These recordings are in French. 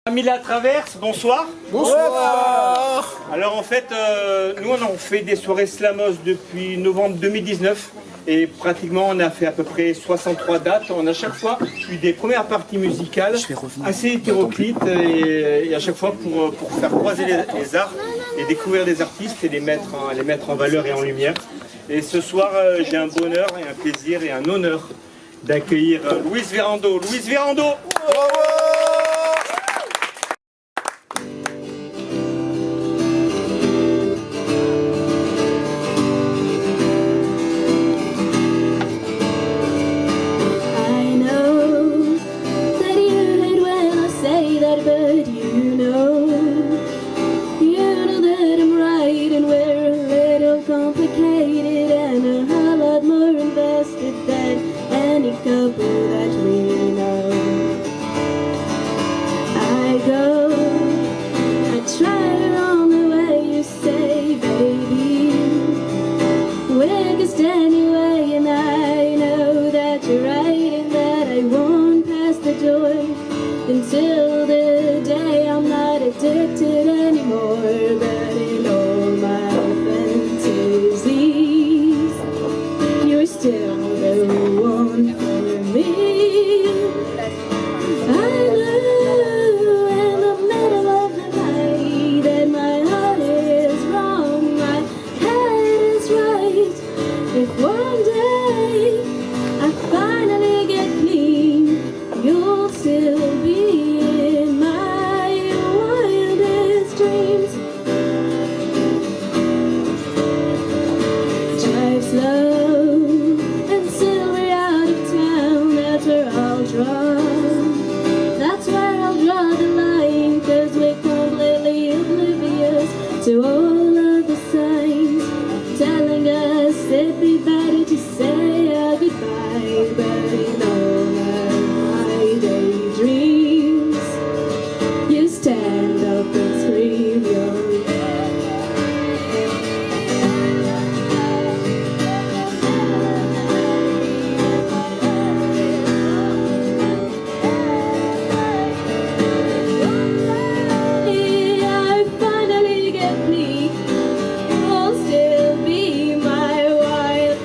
Amis de la Traverse, bonsoir. Bonsoir. Alors en fait, nous on fait des soirées slamos depuis novembre 2019 et pratiquement on a fait à peu près 63 dates. On a chaque fois eu des premières parties musicales assez hétéroclites et à chaque fois pour faire croiser les arts et découvrir des artistes et les mettre en valeur et en lumière. Et ce soir, j'ai un bonheur et un plaisir et un honneur d'accueillir Louise Vérando. Louise Vérando. Until the day I'm not addicted anymore, but in all my fantasies, you're still the one for me. I know in the middle of the night that my heart is wrong, my head is right. If one day I finally get clean, you'll still be in my wildest dreams. Drive slow until we're out of town. That's where I'll draw. That's where I'll draw the line, 'cause we're completely oblivious to all of the signs telling us it'd be better to say our goodbye. But in all my daydreams, you stand up and scream your I finally get me, you'll still be my wild.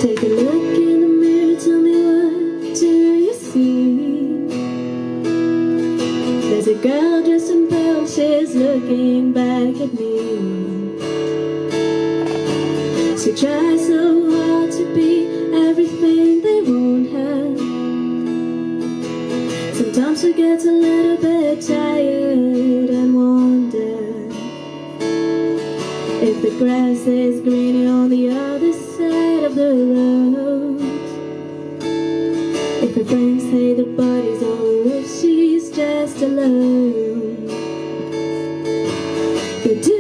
Take a look in the mirror, tell me what do you see? There's a girl dressed in pearl, she's looking back at me. She tries so hard to be everything they won't have. Sometimes she gets a little bit tired and wonder if the grass is greener on the other side of the road. If her friends say the party's over, she's just alone. But do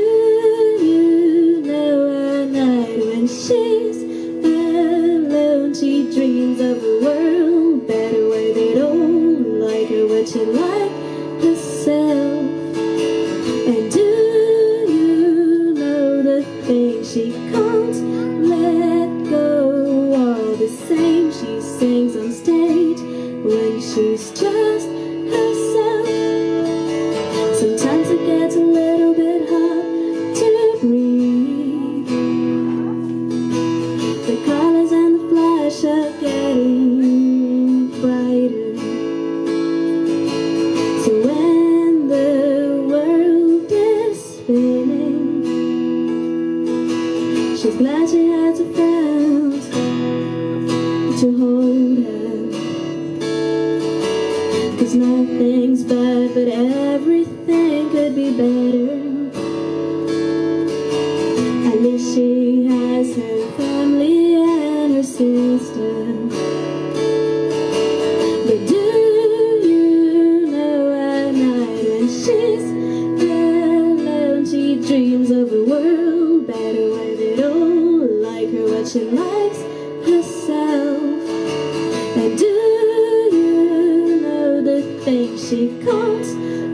you know a night when she's alone? she dreams of a world better where they don't like her what she like herself. And do you know the things she can't let go? All the same she sings on stage when she's just herself. Sometimes it gets a little bit hard to breathe. The colors and the flash are getting brighter. So when the world is spinning, she's glad she has a friend to hold her. 'Cause nothing's bad, but everything could be better. At least she has her family and her sister. But do you know at night when she's alone, she dreams of a world better where they don't like her what she likes herself. And do you know the things she can't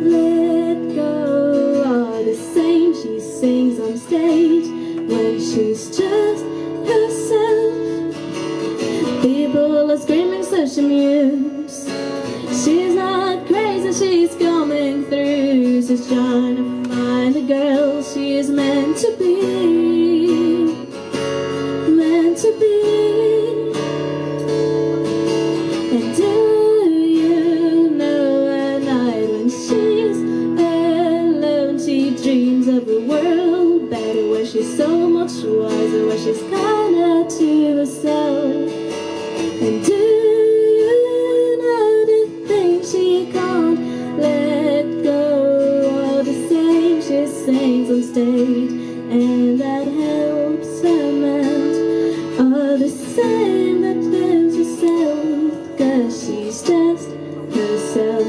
let go are the same she sings on stage when she's just herself. People are screaming so she mutes. She's not crazy, she's coming through. She's trying to find the girl she is meant to be. Meant to be. And do you know at night when she's alone, she dreams of a world better where she's so much wiser, where she's kinder to herself. And do you know the things she can't let go are the same she sings on stage, and that helps her melt are the same that lives herself, 'cause she's just herself.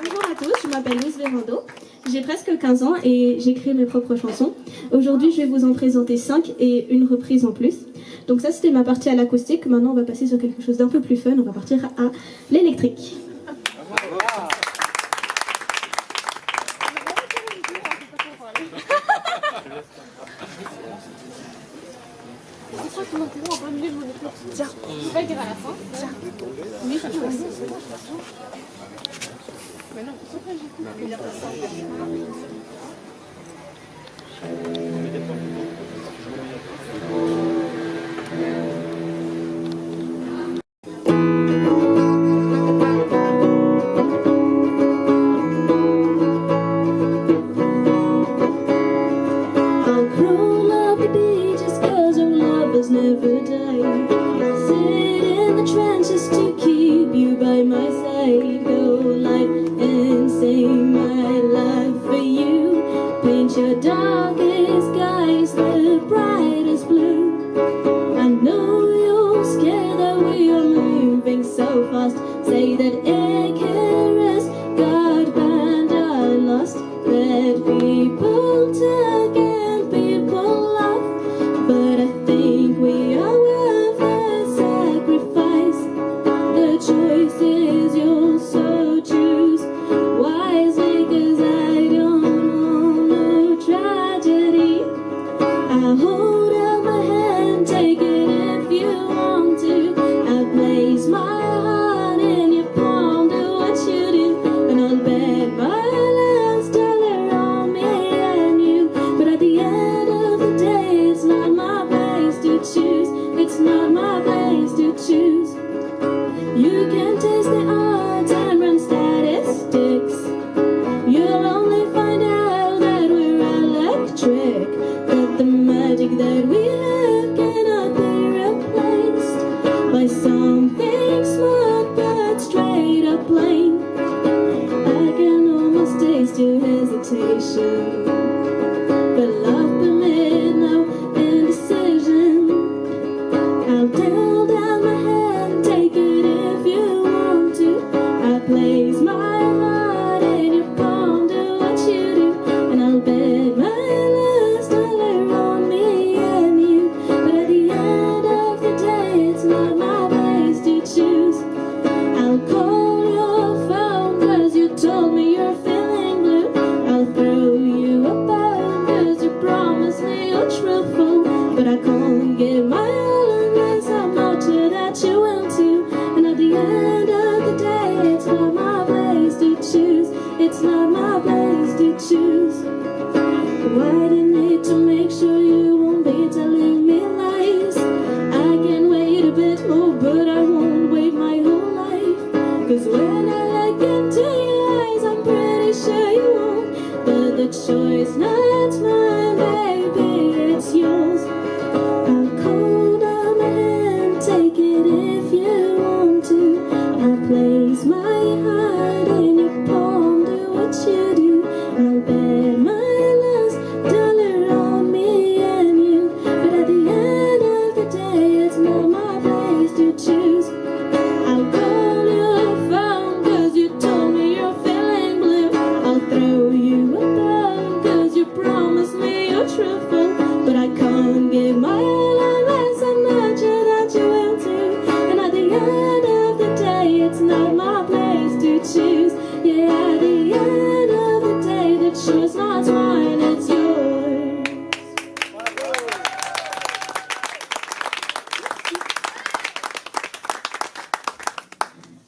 Bonjour à tous, je m'appelle Luz Verando, j'ai presque 15 ans et j'écris mes propres chansons. Aujourd'hui je vais vous en présenter 5 et une reprise en plus. Donc ça c'était ma partie à l'acoustique, maintenant on va passer sur quelque chose d'un peu plus fun, on va partir à l'électrique. Tiens, je vais dire à la fin. Tiens. Oui, je peux aussi. Mais non, pourquoi j'écoute? I'll crawl up the beaches 'cause our lovers never die. Sit in the trenches to keep you by my side. Go light and sing my life for you. Paint your darkest skies the brightest blue. I know you're scared that we are moving so fast. Say that Icarus got banned or lost. Let people talk and people laugh, but I think we are worth the sacrifice. The choice is yours, so choose wisely, 'cause I don't want no tragedy. I'll hold out my hand, take it if you want to. I'll place my heart in your palm, do what you Widen it to make sure you won't be telling me lies. I can wait a bit more, but I won't wait my whole life. 'Cause when I look into your eyes, I'm pretty sure you won't. But the choice not mine, baby, it's yours. I'll hold on my hand, take it if you want to. I'll place my heart in your palm, do what you do. I'll bet my last dollar on me and you. But at the end of the day, it's not my place to choose. I'll call your phone 'cause you told me you're feeling blue. I'll throw you a bone 'cause you promised me you're truthful. But I can't give my all unless I'm not sure that you will too. And at the end of the day, it's not my place to choose. Yeah, at the end of the day, the choice not mine, it's yours.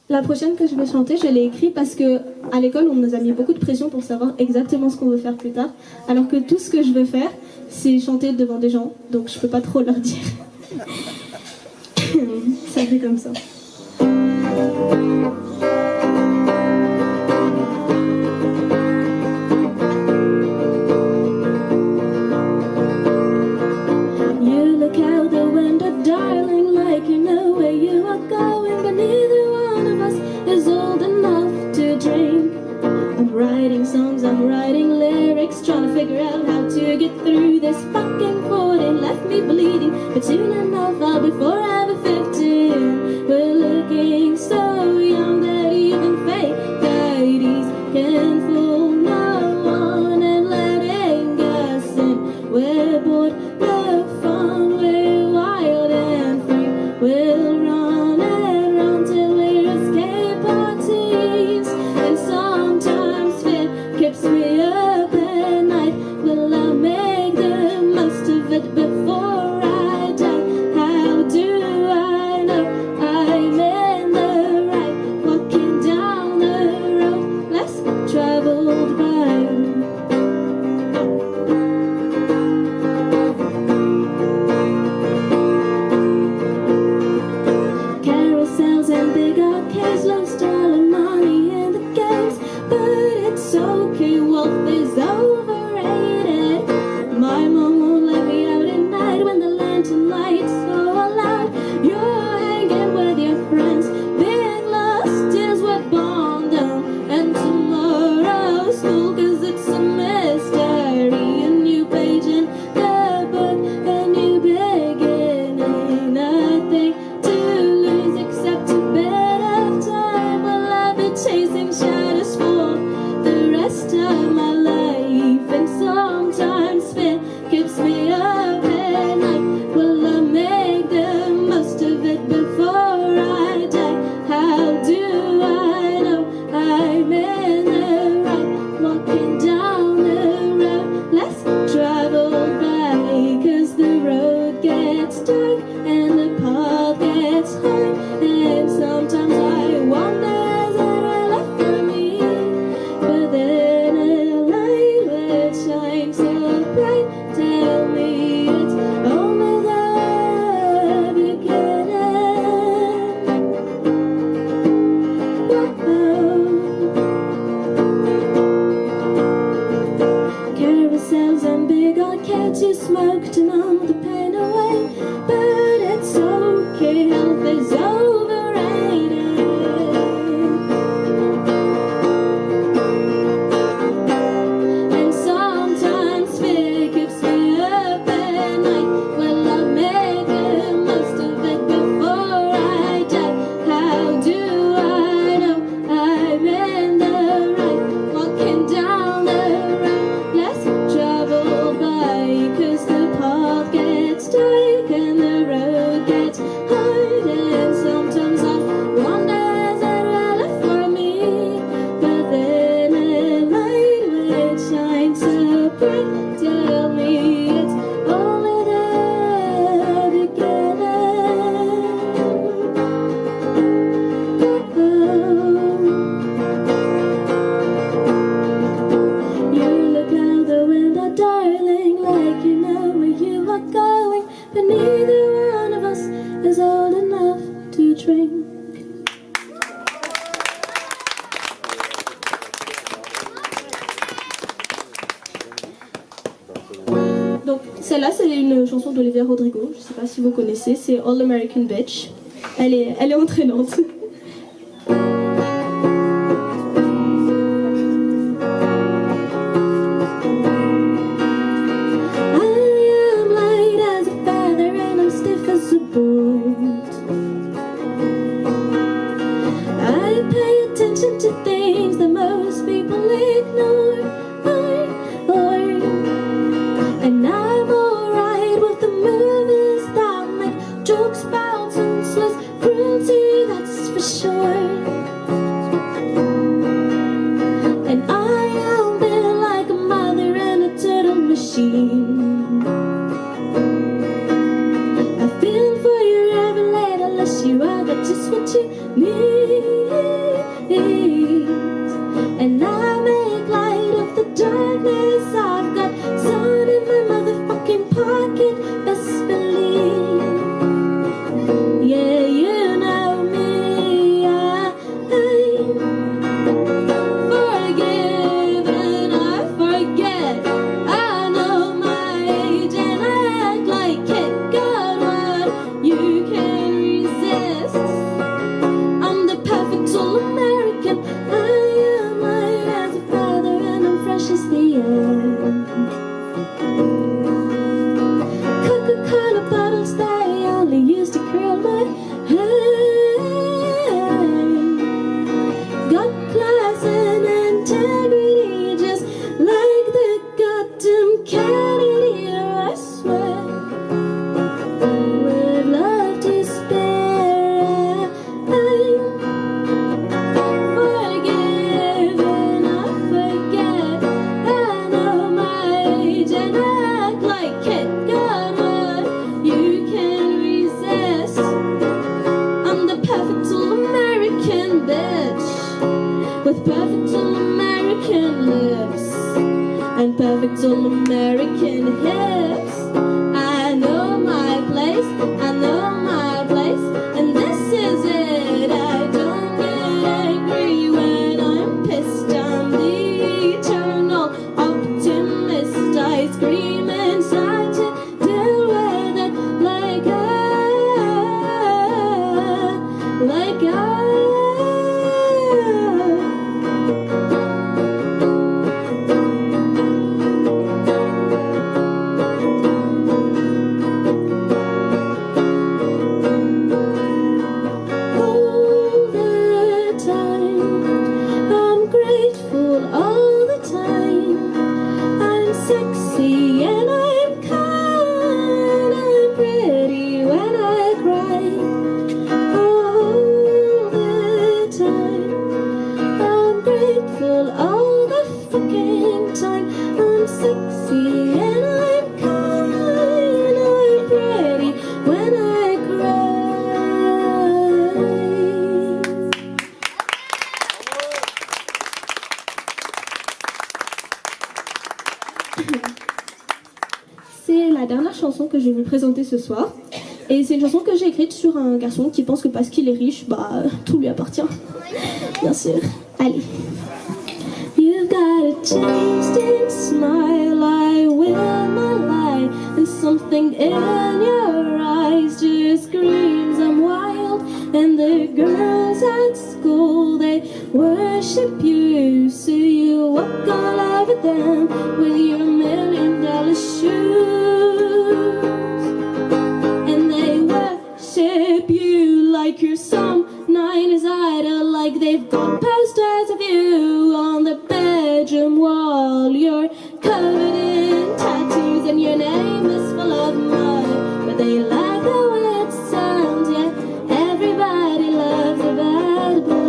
La prochaine que je vais chanter, je l'ai écrite parce que à l'école, on nous a mis beaucoup de pression pour savoir exactement ce qu'on veut faire plus tard. Alors que tout ce que je veux faire, c'est chanter devant des gens. Donc je peux pas trop leur dire. Ça fait comme ça. You look out the window, darling, like you know where you are going, but neither one of us is old enough to drink. I'm writing songs, I'm writing lyrics, trying to figure out how to get through this fucking 14. Left me bleeding, but soon enough I'll be forever 15. We're looking so young that even fake IDs can fool no one, and letting us in. We're bored, no fun, we're wild and free. We'll run and run till we escape our teens. And sometimes fear keeps me up at night. Will I make the most of it before I die? How do I know I'm in the right? Walking down the road less traveled by. Carousels and big arcades, lost all the money in the games. But it's okay, wealth is overrated. My mom won't let me out at night when the lantern lights so loud. You're hanging with your friends, being lost is what bond down. And tomorrow's school, 'cause it's a mystery. A new page in the book, a new beginning. Nothing to lose except a bit of time. Will I be chasing shadows for the rest of my life? And sometimes fear keeps me up at night. Will I make the most of it before I die? How do I know I'm in the right? Walking down the road less traveled by. 'Cause the road gets dark and the path gets hard. And sometimes I wonder, is there a life for me? But then a light will shine so bright. Tell me it's only the beginning. Whoa. Carousels and big arcades, you smoke to numb the pain away. But it's okay, health is overrated. And sometimes fear keeps me up at night. Will I make the most of it before I die? How do I know I'm in the right? Walking down the road less traveled by. 'Cause the path gets dark and the road gets hard. And sometimes Donc celle-là, c'est une chanson d'Olivia Rodrigo. Je sais pas si vous connaissez. C'est All American Bitch. Elle est entraînante. To things that most people ignore, and I'm alright with the movies that make jokes about senseless cruelty, that's for sure. And I am built like a mother and a turtle machine. I feel for you every night unless you are got just what you need. And I make light of the darkness. I've got sun in my motherfucking pocket, best believe. Yeah, you know me. I'm forgiven, I forget. I know my age and I act like it. God, what you can resist. I'm the perfect soul American. I am light as a feather and I'm fresh as the air. Coca-Cola bottles they only used to curl my hair. Got class and integrity just like the goddamn Kennedy, I swear. With love to spare, forgiven, I forget. I know my age and I act like it. God, what you can resist. I'm the perfect all-American bitch with perfect all-American lips and perfect all-American hips. I know my place, I know my place, and this is it. I don't get angry when I'm pissed. I'm the eternal optimist. I scream inside to deal with it like I. All the time, I'm grateful all the time. I'm sexy and I'm kind. I'm pretty when I cry. All the time, I'm grateful all the fucking time. I'm sexy and I'm kind. I'm pretty when I cry. C'est la dernière chanson que je vais vous présenter ce soir. Et c'est une chanson que j'ai écrite sur un garçon qui pense que parce qu'il est riche, bah tout lui appartient. Bien sûr. Allez. You've got a tasting smile, I will not lie. And something in your eyes just screams I'm wild. And the girls at school, they worship you. So you walk all over them with your $1 million shoes. And they worship you like you're some 90s idol. Like they've got posters of you on the bedroom wall. You're covered in tattoos and your name is full of mud. But they like the way it sounds, yeah. Everybody loves a bad boy.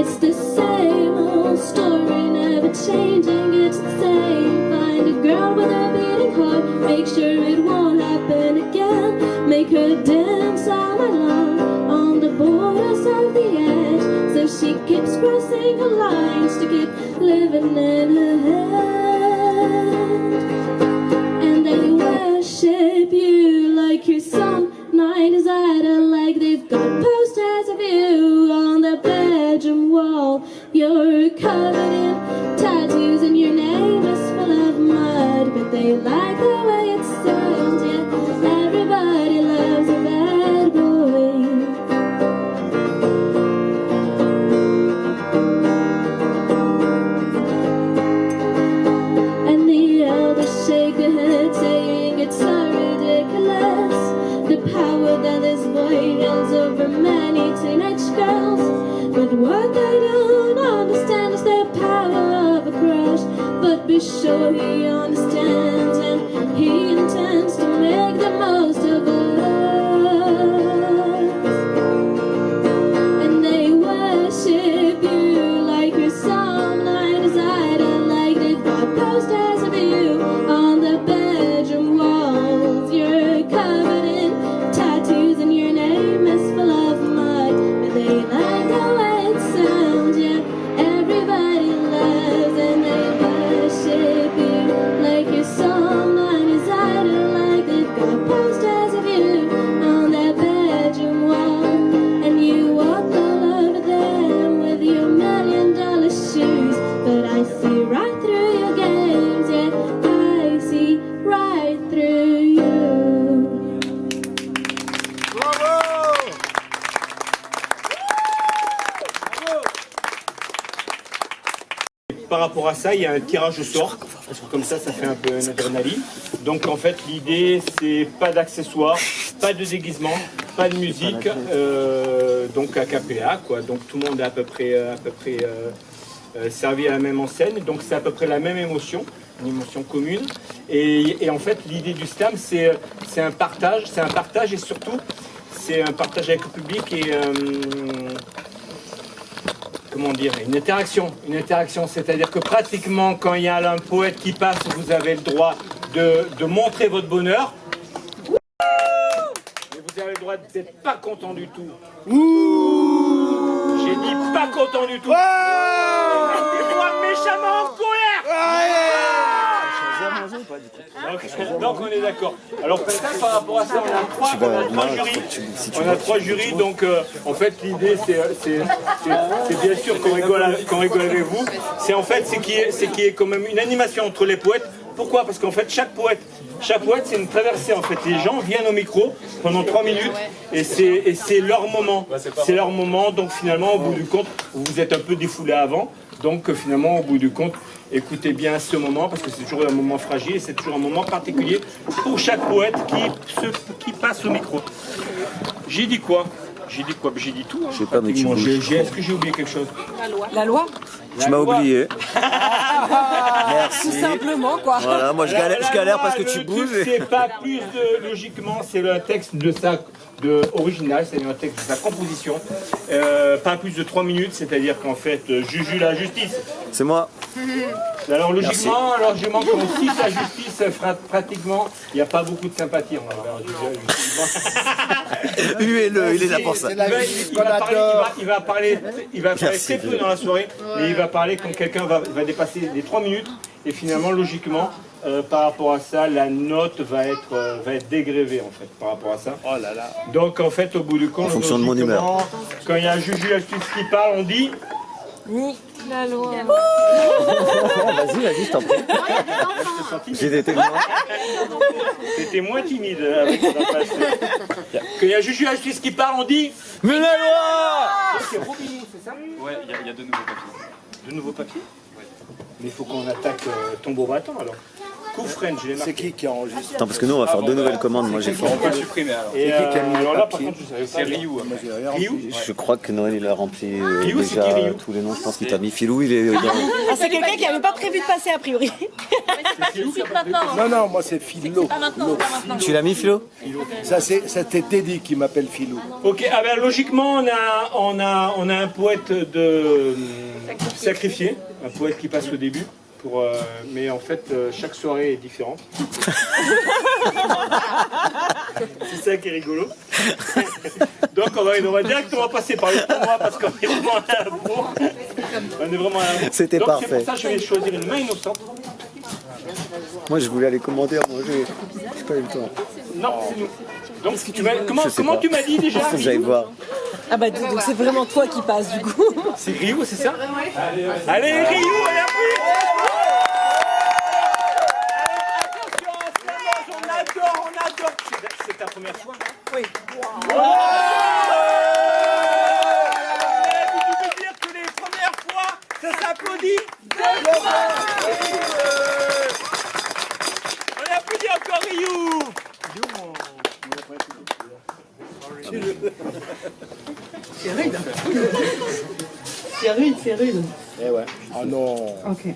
It's the same old story, never changing, it's the same. Find a girl with a beating heart, make sure it won't happen again. Make her dance all night long on the borders of the edge, so she keeps crossing her lines to keep living in her head. tattoos and your name is full of mud, but they like the way it sounds. Yeah, everybody loves a bad boy. And the elders shake their heads, saying it's so ridiculous, the power that this boy wields over many teenage girls. But what they don't understand is the power of a crush. But be sure he understands, and he intends to make the most of us. And they worship you like you're some night idol, like they've got posters of you on the bedroom walls. You're covered in tattoos and your name is full of mud, but they like the way it sounds. Yeah, everybody loves, and they worship you like you're some night idol, like they've got posters of you on their bedroom wall. And you walk all over them with your $1,000,000 shoes, but I see right through your games. Yeah, I see right through you. Par rapport à ça, il y a un tirage au sort. Comme ça fait un peu une adrénaline. Donc en fait, l'idée, c'est pas d'accessoires, pas de déguisement, pas de musique, donc a cappella, quoi. Donc tout le monde est à peu près servi à la même enseigne. Donc c'est à peu près la même émotion, une émotion commune. Et en fait, l'idée du slam, c'est un partage, et surtout, c'est un partage avec le public et comment dire, une interaction, c'est-à-dire que pratiquement quand il y a un poète qui passe, vous avez le droit de montrer votre bonheur, mais vous avez le droit d'être pas content du tout. J'ai dit pas content du tout. Mettez-moi méchamment en colère. Donc on est d'accord. Alors peut-être par rapport à ça, on a trois jurys, donc en fait l'idée c'est bien sûr qu'on rigole avec vous. C'est en fait c'est qu'il y ait quand même une animation entre les poètes. Pourquoi? Parce qu'en fait chaque poète c'est une traversée en fait. Les gens viennent au micro pendant 3 minutes et c'est leur moment. C'est leur moment, donc finalement au bout du compte vous êtes un peu défoulé avant. Donc finalement au bout du compte écoutez bien ce moment parce que c'est toujours un moment fragile et c'est toujours un moment particulier pour chaque poète qui passe au micro. J'ai dit quoi? J'ai dit tout. Hein, je sais pas, mais tu bouges. Est-ce que j'ai oublié quelque chose? La loi. Tu m'as oublié. Merci. Tout simplement, quoi. Voilà, moi je galère parce que tu bouges. C'est pas plus logiquement, c'est le texte de ça. Original, c'est-à-dire un texte de sa composition, pas plus de 3 minutes, c'est-à-dire qu'en fait, Juju la justice. C'est moi. Alors logiquement, je manque aussi la justice, pratiquement, il n'y a pas beaucoup de sympathie. Il est là pour ça. Il va parler très peu dans la soirée, mais il va parler quand quelqu'un va dépasser les 3 minutes, et finalement, logiquement, par rapport à ça, la note va être dégrévée en fait par rapport à ça. Oh là là. Donc en fait au bout du compte, en fonction de mon humeur. Quand il y a un Juju Astuce qui parle, on dit ni la loi. Vas-y, je t'en prie. J'ai des témoins. C'était moins timide avec la place. Quand il y a Juju Astuce qui parle, on dit mais la loi. C'est Robinou, c'est ça? Ouais, il y a de nouveaux papiers. De nouveaux papiers? Mais il faut qu'on attaque Tombeau Battant alors. Coup French, je l'ai marqué. C'est qui enregistre? Attends, parce que nous on va faire 2 nouvelles commandes. Moi j'ai fait. On peut le supprimer alors. Et alors là par contre, c'est Ryu. Ryu? Je crois que Noël il a rempli Ryu, c'est déjà qui, Ryu? tous les noms. Je pense qu'il t'a mis Filou. Il est dans... Ah, c'est quelqu'un qui n'avait pas prévu de passer a priori. Non, moi c'est Philo. Tu l'as mis Philo? Ça c'était Teddy qui m'appelle Philo. Ok, ah ben, logiquement on a un poète de sacrifié, un poète qui passe au début. Mais en fait, chaque soirée est différente. C'est ça qui est rigolo. Donc on va directement passer par le tournoi parce qu'on est vraiment à la bourre. On est vraiment à la bourre. C'était parfait. C'est pour ça que je vais choisir une main innocente. Moi je voulais aller commander à manger. J'ai pas eu le temps. Non, c'est nous. Donc comment tu m'as dit déjà? Faut que j'aille voir. Ah bah donc c'est vraiment toi qui passes du coup. C'est Ryu, c'est ça? Allez Ryu, à la pluie! C'est rude. C'est rude, c'est rude. Eh ouais. Oh non. Ok.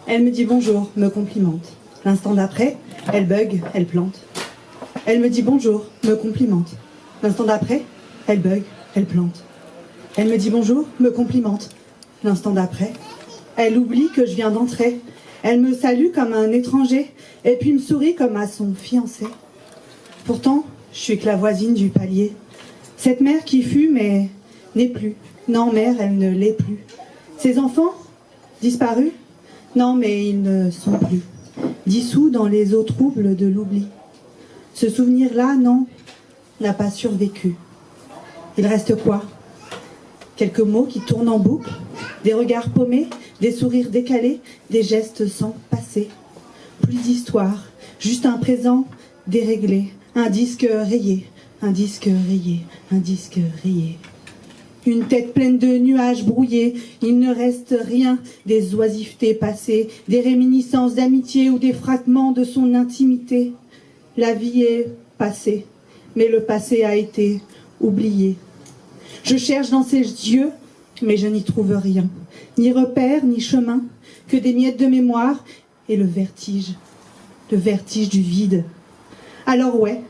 Elle me dit bonjour, me complimente. L'instant d'après, elle bug, elle plante. Elle me dit bonjour, me complimente. L'instant d'après, elle bug, elle plante. Elle me dit bonjour, me complimente. L'instant d'après, elle oublie que je viens d'entrer. Elle me salue comme un étranger et puis me sourit comme à son fiancé. Pourtant, je suis que la voisine du palier. Cette mère qui fut, mais n'est plus. Non, mère, elle ne l'est plus. Ses enfants, disparus? Non, mais ils ne sont plus. Dissous dans les eaux troubles de l'oubli. Ce souvenir-là, non, n'a pas survécu. Il reste quoi? Quelques mots qui tournent en boucle, des regards paumés, des sourires décalés, des gestes sans passé. Plus d'histoire, juste un présent déréglé, un disque rayé, un disque rayé, un disque rayé. Une tête pleine de nuages brouillés, il ne reste rien des oisivetés passées, des réminiscences d'amitié ou des fragments de son intimité. La vie est passée, mais le passé a été oublié. Je cherche dans ses yeux, mais je n'y trouve rien. Ni repère, ni chemin, que des miettes de mémoire et le vertige du vide. Alors ouais,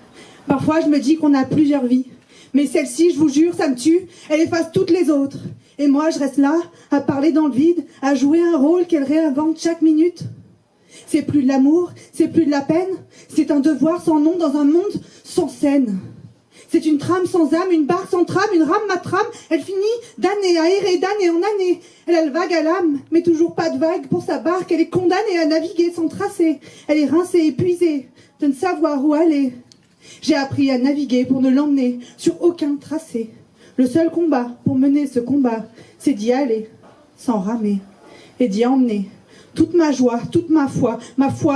parfois je me dis qu'on a plusieurs vies, mais celle-ci, je vous jure, ça me tue, elle efface toutes les autres. Et moi, je reste là, à parler dans le vide, à jouer un rôle qu'elle réinvente chaque minute. C'est plus de l'amour, c'est plus de la peine, c'est un devoir sans nom dans un monde sans scène. C'est une trame sans âme, une barque sans trame, une rame ma trame. Elle finit d'année à errer, d'année en année. Elle a le vague à l'âme, mais toujours pas de vague pour sa barque. Elle est condamnée à naviguer sans tracé. Elle est rincée, épuisée de ne savoir où aller. J'ai appris à naviguer pour ne l'emmener sur aucun tracé. Le seul combat pour mener ce combat, c'est d'y aller sans ramer et d'y emmener toute ma joie, toute ma foi,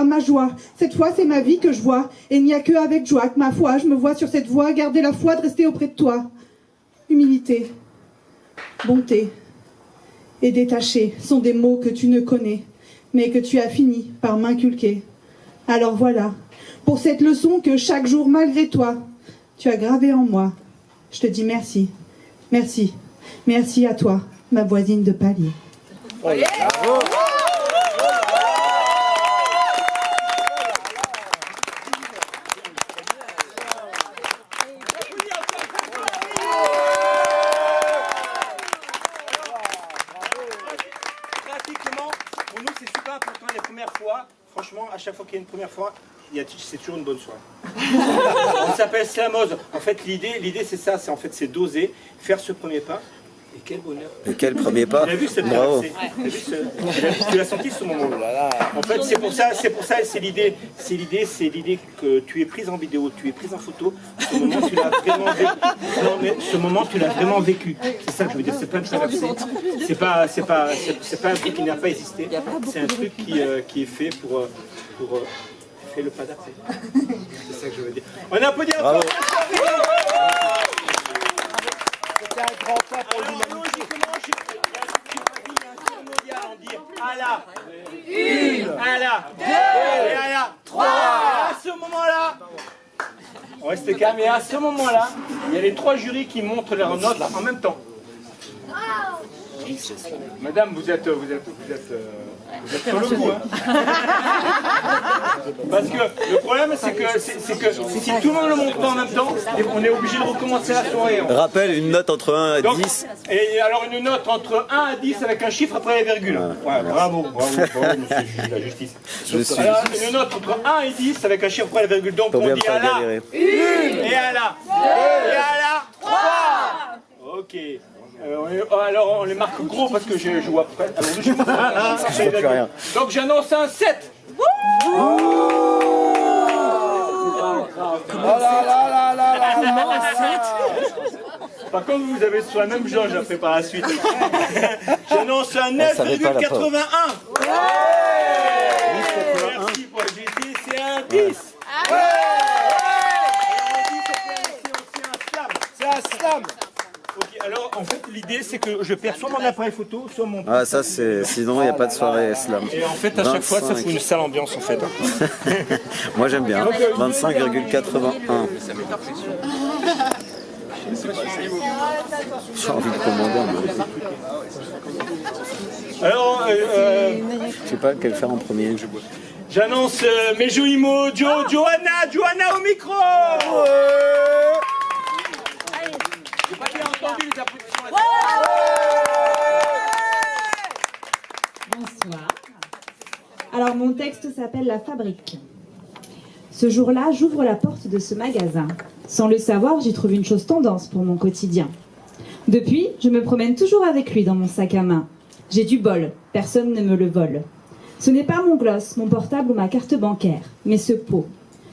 ma joie. Cette fois, c'est ma vie que je vois. Et il n'y a que avec joie que ma foi, je me vois sur cette voie, garder la foi de rester auprès de toi. Humilité, bonté et détaché sont des mots que tu ne connais, mais que tu as fini par m'inculquer. Alors voilà, pour cette leçon que chaque jour, malgré toi, tu as gravée en moi, je te dis merci, merci, merci à toi, ma voisine de palier. Oh là là. Bravo. Franchement, à chaque fois qu'il y a une première fois, c'est toujours une bonne soirée. On s'appelle Slamose. En fait, l'idée c'est ça, c'est d'oser faire ce premier pas. Et quel bonheur. Et quel premier pas. Tu as vu cette traversée. Tu l'as senti ce moment-là. En fait, c'est pour ça, c'est l'idée que tu es prise en vidéo, tu es prise en photo. Ce moment, tu l'as vraiment vécu. Non, mais ce moment, tu l'as vraiment vécu. C'est ça que je veux dire. C'est pas une traversée. C'est pas un truc qui n'a pas existé. C'est un truc qui est fait pour faire le pas d'après. C'est ça que je veux dire. On applaudit encore. C'était un grand pas pour l'humanité. Allah, une, Allah, deux, et Allah, trois. À ce moment-là, on reste calme. Et à ce moment-là, il y a les trois jurys qui montrent leurs notes en même temps. Madame, vous êtes sur le coup, hein. Parce que le problème, c'est que si tout le monde le montre pas en même temps, on est obligé de recommencer la soirée. Rappelle une note entre 1 et 10. Donc, et alors une note entre 1 à 10 avec un chiffre après les virgules. Ouais, bravo, monsieur le juge de la justice. Alors, une note entre 1 et 10 avec un chiffre après les virgules. Donc on dit à la 1, et à la 2, et à la 3. Ok. Alors on les marque gros parce que je vois près. Donc j'annonce un 7. Par contre vous avez sur la même jauge après par la suite. J'annonce un 9,81. Merci pour la GT, c'est un 10. C'est un slam. Ok, alors en fait, l'idée, c'est que je perds soit mon appareil photo, soit mon... Ah, ça, c'est. Sinon, il n'y a pas de soirée slam. Et en fait, à chaque fois, ça 25. fout une sale ambiance, en fait. Moi, j'aime bien. 25,81. J'ai envie de commander un peu. Alors, Je sais pas quel faire en premier. j'annonce mes jolis mots. Johanna au micro. J'ai pas bien entendu les applaudissements. Bonsoir. Alors mon texte s'appelle La Fabrique. Ce jour-là, j'ouvre la porte de ce magasin. Sans le savoir, j'y trouve une chose tendance pour mon quotidien. Depuis, je me promène toujours avec lui dans mon sac à main. J'ai du bol, personne ne me le vole. Ce n'est pas mon gloss, mon portable ou ma carte bancaire, mais ce pot.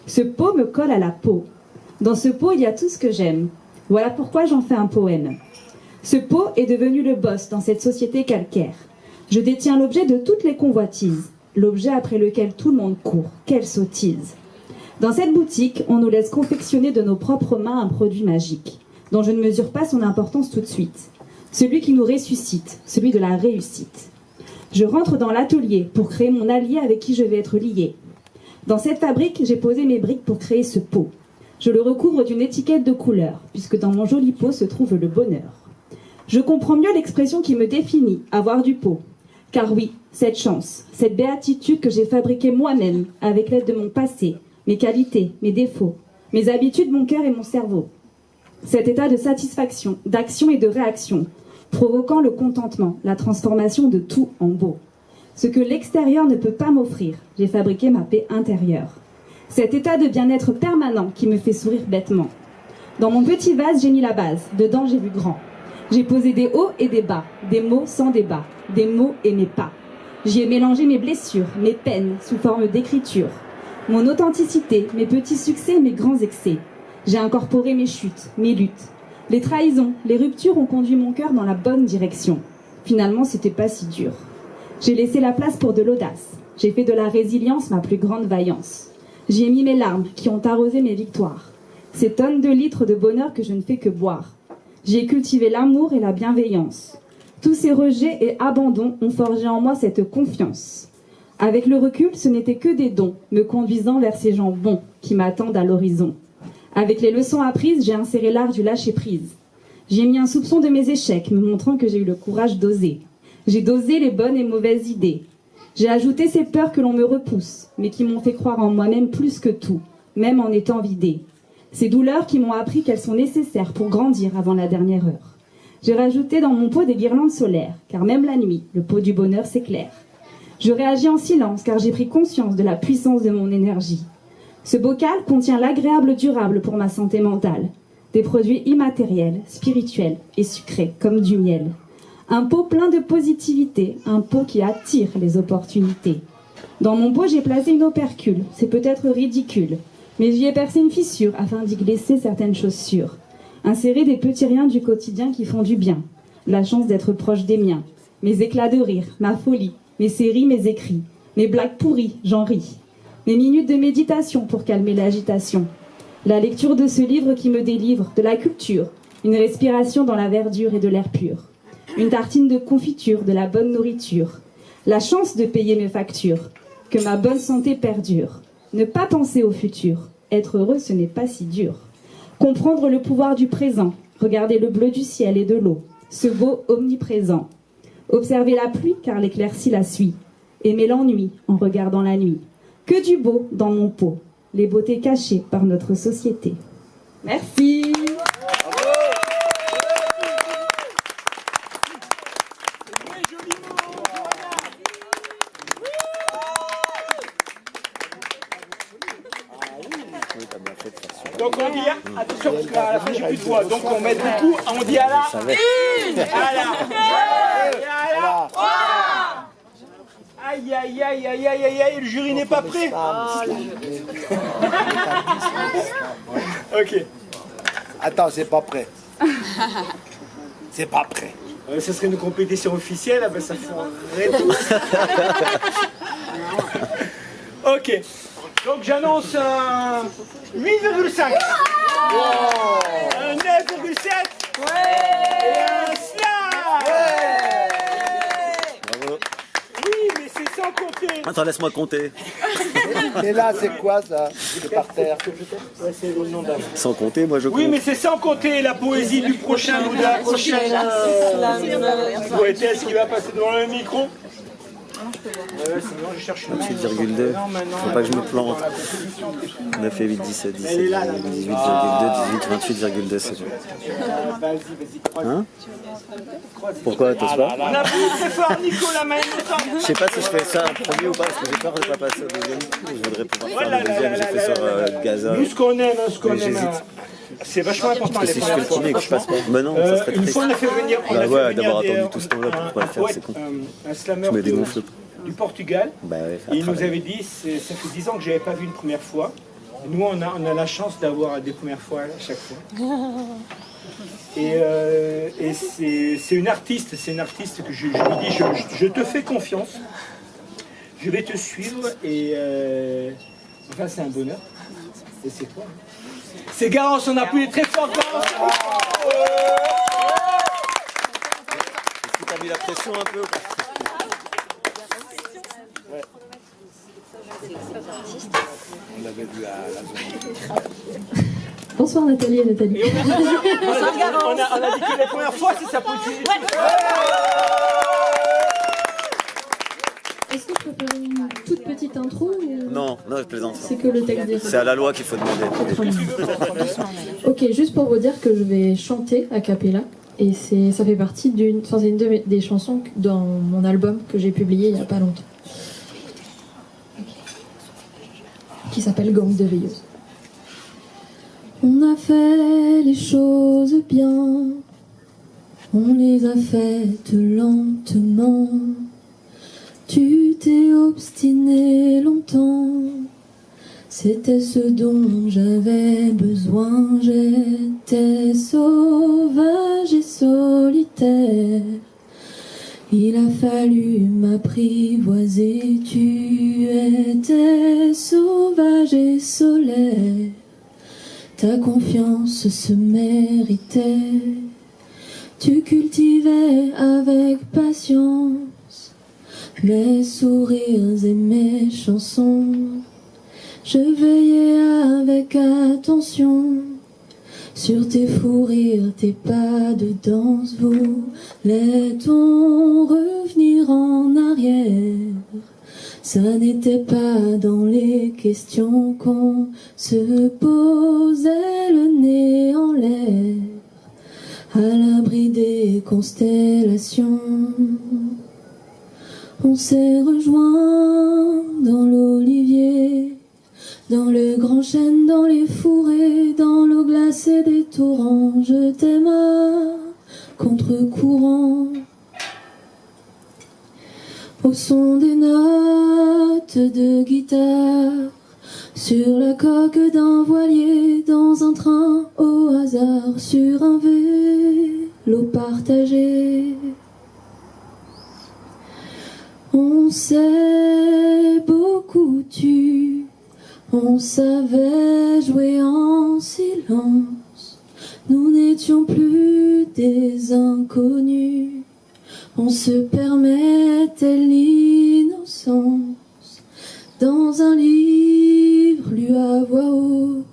Ce pot me colle à la peau. Dans ce pot, il y a tout ce que j'aime. Voilà pourquoi j'en fais un poème. Ce pot est devenu le boss dans cette société calcaire. Je détiens l'objet de toutes les convoitises, l'objet après lequel tout le monde court. Quelle sottise! Dans cette boutique, on nous laisse confectionner de nos propres mains un produit magique, dont je ne mesure pas son importance tout de suite. Celui qui nous ressuscite, celui de la réussite. Je rentre dans l'atelier pour créer mon allié avec qui je vais être lié. Dans cette fabrique, j'ai posé mes briques pour créer ce pot. Je le recouvre d'une étiquette de couleur, puisque dans mon joli pot se trouve le bonheur. Je comprends mieux l'expression qui me définit, avoir du pot. Car oui, cette chance, cette béatitude que j'ai fabriquée moi-même, avec l'aide de mon passé, mes qualités, mes défauts, mes habitudes, mon cœur et mon cerveau. Cet état de satisfaction, d'action et de réaction, provoquant le contentement, la transformation de tout en beau. Ce que l'extérieur ne peut pas m'offrir, j'ai fabriqué ma paix intérieure. Cet état de bien-être permanent qui me fait sourire bêtement. Dans mon petit vase, j'ai mis la base, dedans j'ai vu grand. J'ai posé des hauts et des bas, des mots sans débat, des mots et mes pas. J'y ai mélangé mes blessures, mes peines, sous forme d'écriture. Mon authenticité, mes petits succès, mes grands excès. J'ai incorporé mes chutes, mes luttes. Les trahisons, les ruptures ont conduit mon cœur dans la bonne direction. Finalement, c'était pas si dur. J'ai laissé la place pour de l'audace. J'ai fait de la résilience ma plus grande vaillance. J'y ai mis mes larmes qui ont arrosé mes victoires. Ces tonnes de litres de bonheur que je ne fais que boire. J'y ai cultivé l'amour et la bienveillance. Tous ces rejets et abandons ont forgé en moi cette confiance. Avec le recul, ce n'était que des dons, me conduisant vers ces gens bons qui m'attendent à l'horizon. Avec les leçons apprises, j'ai inséré l'art du lâcher-prise. J'y ai mis un soupçon de mes échecs, me montrant que j'ai eu le courage d'oser. J'ai dosé les bonnes et mauvaises idées. J'ai ajouté ces peurs que l'on me repousse, mais qui m'ont fait croire en moi-même plus que tout, même en étant vidée. Ces douleurs qui m'ont appris qu'elles sont nécessaires pour grandir avant la dernière heure. J'ai rajouté dans mon pot des guirlandes solaires, car même la nuit, le pot du bonheur s'éclaire. Je réagis en silence, car j'ai pris conscience de la puissance de mon énergie. Ce bocal contient l'agréable durable pour ma santé mentale. Des produits immatériels, spirituels et sucrés, comme du miel. Un pot plein de positivité, un pot qui attire les opportunités. Dans mon pot, j'ai placé une opercule, c'est peut-être ridicule, mais j'y ai percé une fissure afin d'y glisser certaines choses sûres. Insérer des petits riens du quotidien qui font du bien. La chance d'être proche des miens. Mes éclats de rire, ma folie, mes séries, mes écrits. Mes blagues pourries, j'en ris. Mes minutes de méditation pour calmer l'agitation. La lecture de ce livre qui me délivre de la culture. Une respiration dans la verdure et de l'air pur. Une tartine de confiture, de la bonne nourriture. La chance de payer mes factures. Que ma bonne santé perdure. Ne pas penser au futur. Être heureux, ce n'est pas si dur. Comprendre le pouvoir du présent. Regarder le bleu du ciel et de l'eau. Ce beau omniprésent. Observer la pluie car l'éclaircie la suit. Aimer l'ennui en regardant la nuit. Que du beau dans mon pot. Les beautés cachées par notre société. Merci. Donc on dit, attention parce qu'à la fin j'ai plus de voix, donc on met beaucoup, on dit à la une, à la deux, et à la trois. Aïe aïe aïe aïe aïe aïe aïe, le jury n'est pas prêt. Ok. Attends, c'est pas prêt. C'est pas prêt. Ce serait une compétition officielle, ah ben ça ferait tous. Ok. Donc j'annonce un 8,5, un 9,7 et un sans compter. Attends, laisse-moi compter. Et là, c'est quoi ça? C'est par terre. Ouais, c'est le nom d'avant. Sans compter, moi je compte. Oui, mais c'est sans compter la poésie du prochain ou de la prochaine poétesse qui va passer devant le micro. Sinon, je cherche une 28,2. Faut pas que je me plante. 9 et 8, 17, 17, 18,2, 18, 28,2, c'est bon. Vas-y, croise. Hein? Pourquoi, t'oses pas? On a plus très fort, Nico, la main Je sais pas si je fais ça en premier ou pas, parce que j'ai peur de pas passer au deuxième. Je voudrais pouvoir faire le deuxième, j'ai fait sur Gaza. Nous, ce qu'on aime, j'hésite. c'est vachement important. Parce que si je fais le premier et que je passe pas, bah non, ça serait Une triste. fois, on a fait venir. Bah ouais, d'avoir attendu tout ce temps-là pour pas le faire, c'est con. Un slammer Je me dégonfle. du Portugal. Bah ouais, Et il nous avait dit, ça fait 10 ans que je n'avais pas vu une première fois. Nous, on a la chance d'avoir des premières fois à chaque fois. Et c'est une artiste que je lui dis, je te fais confiance, je vais te suivre et enfin c'est un bonheur. Et c'est toi. C'est Garance, on applaudit très fort Garance. Est-ce que t'as mis la pression un peu? On l'avait vu à la zone. Bonsoir Nathalie et Nathalie. On a dit que la première fois c'est sa possibilité. Est-ce que je peux faire une toute petite intro ou... Non, non, je plaisante. C'est que le texte des... C'est à la loi qu'il faut demander. Ok, juste pour vous dire que je vais chanter a cappella. Et ça fait partie c'est une des chansons dans mon album que j'ai publié il n'y a pas longtemps. Qui s'appelle Gang de veilleuses. On a fait les choses bien, on les a faites lentement. Tu t'es obstiné longtemps, c'était ce dont j'avais besoin. J'étais sauvage et solitaire, il a fallu m'apprivoiser. Tu étais sauvage et solaire, ta confiance se méritait. Tu cultivais avec patience mes sourires et mes chansons. Je veillais avec attention sur tes fous rires, tes pas de danse. Voulait-on revenir en arrière? Ça n'était pas dans les questions qu'on se posait, le nez en l'air, à l'abri des constellations. On s'est rejoints dans l'olivier, dans le grand chêne, dans les fourrés, dans l'eau glacée des torrents. Je t'aime à contre-courant, au son des notes de guitare, sur la coque d'un voilier, dans un train au hasard, sur un vélo partagé. On s'est beaucoup tu, on savait jouer en silence. Nous n'étions plus des inconnus, on se permettait l'innocence. Dans un livre lu à voix haute,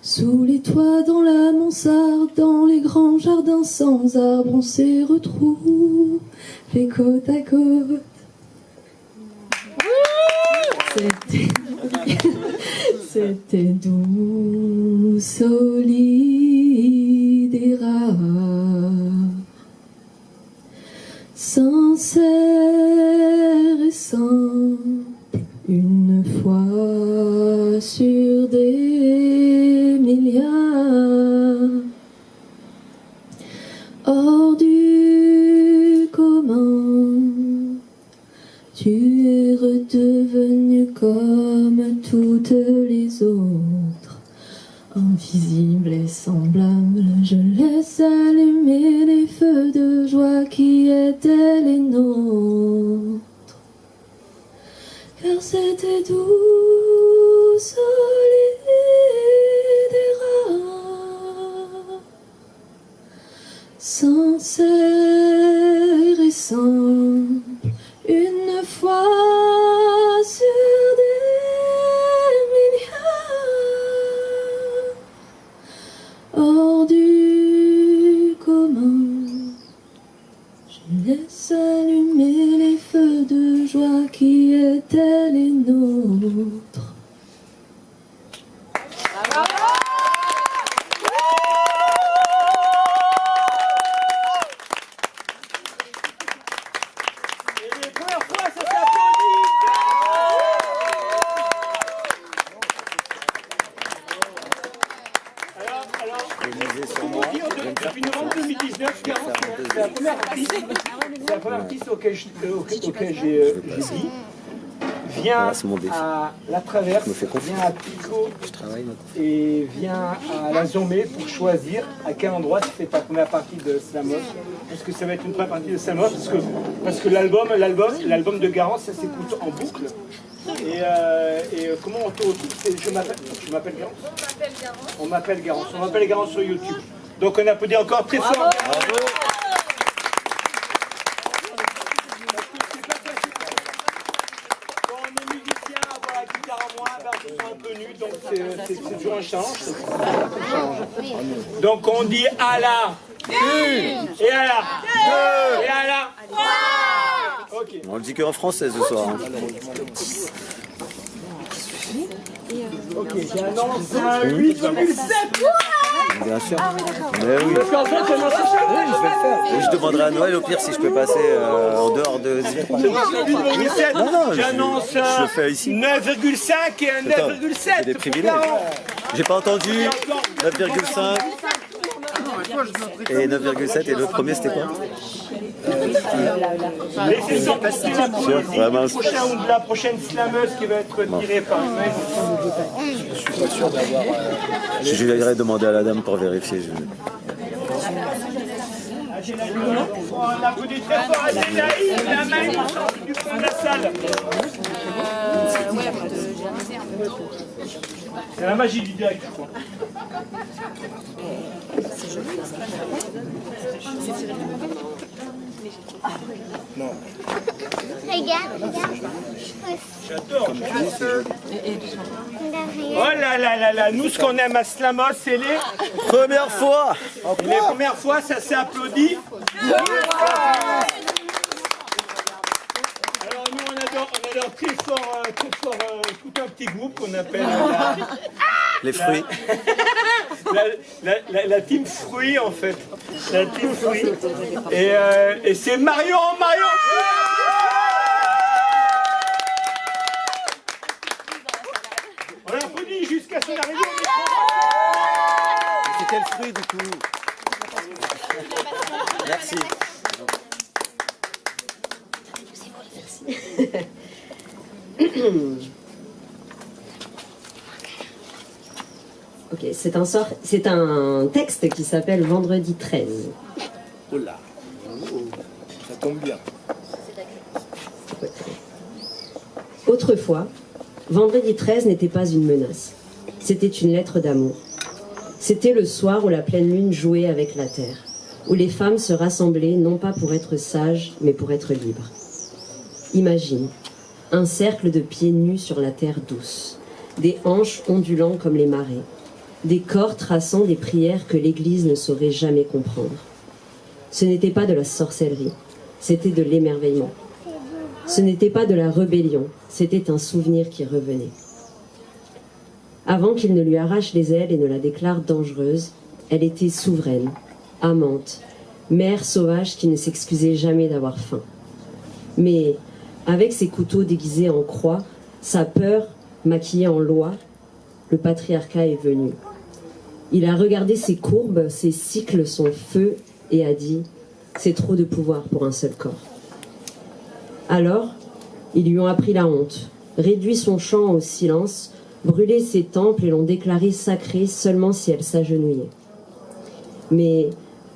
sous les toits, dans la mansarde, dans les grands jardins sans arbres, on s'est retrouvés côte à côte. C'était doux, solide et rare, sincère et simple, une fois sur des milliards, hors du commun. Tu es redevenu comme toutes les autres, invisible et semblable. Je laisse allumer les feux de joie qui étaient les nôtres, car c'était doux, solide et rare, sincère et simple, une fois qui étaient les nôtres. Et les premières fois, ça s'applaudit. Comment dire, depuis novembre 2019, Garance, c'est la première artiste auquel j'ai dit, viens à La Traverse, viens à Pico et viens à la Zombie pour choisir à quel endroit tu fais ta première partie de Slamos. Parce que ça va être une première partie de Slamos, parce que l'album de Garance, ça s'écoute en boucle. Et comment on te retrouve? Tu m'appelles Garance? On m'appelle Garance. On m'appelle Garance sur YouTube. Donc on applaudit encore très fort. Bravo. Quand on est musicien, avoir la guitare en moins, ben, on se sent un peu nu, donc c'est toujours un challenge. Donc on dit à la et à la et à la. Ok. On le dit qu'en français ce soir. Hein. Ok, j'annonce un 8,7. Bien sûr. Mais oui. Et je demanderai à Noël au pire si je peux passer en dehors de... Non, j'annonce je le fais ici. 9,5 et un 9,7. J'ai des privilèges. J'ai pas entendu 9,5 et 9,7 et le premier c'était quoi? Laissez sortir la prochaine slameuse qui va être tirée par Je suis pas sûr d'avoir... Je vais demander à la dame pour vérifier. On applaudit très fort à Naïm, la main du fond de la salle. C'est la magie du direct, je crois. Non. Regarde. J'adore. Oh là là là là, nous ce qu'on aime à Slamos, c'est les Première fois. Les premières fois, ça s'est applaudi. Alors nous on adore très fort tout un petit groupe qu'on appelle Les fruits. la team fruits en fait. La team fruits. Et c'est Marion. On applaudit jusqu'à son arrivée. C'est quel fruit du coup? Merci. Ok, c'est un texte qui s'appelle Vendredi 13. Oh là, ça tombe bien. Autrefois, Vendredi 13 n'était pas une menace. C'était une lettre d'amour. C'était le soir où la pleine lune jouait avec la terre, où les femmes se rassemblaient non pas pour être sages, mais pour être libres. Imagine, un cercle de pieds nus sur la terre douce, des hanches ondulant comme les marées, des corps traçant des prières que l'Église ne saurait jamais comprendre. Ce n'était pas de la sorcellerie, c'était de l'émerveillement. Ce n'était pas de la rébellion, c'était un souvenir qui revenait. Avant qu'il ne lui arrache les ailes et ne la déclare dangereuse, elle était souveraine, amante, mère sauvage qui ne s'excusait jamais d'avoir faim. Mais, avec ses couteaux déguisés en croix, sa peur maquillée en loi, le patriarcat est venu. Il a regardé ses courbes, ses cycles, son feu, et a dit « C'est trop de pouvoir pour un seul corps ». Alors, ils lui ont appris la honte, réduit son chant au silence, brûlé ses temples et l'ont déclaré sacré seulement si elle s'agenouillait. Mais,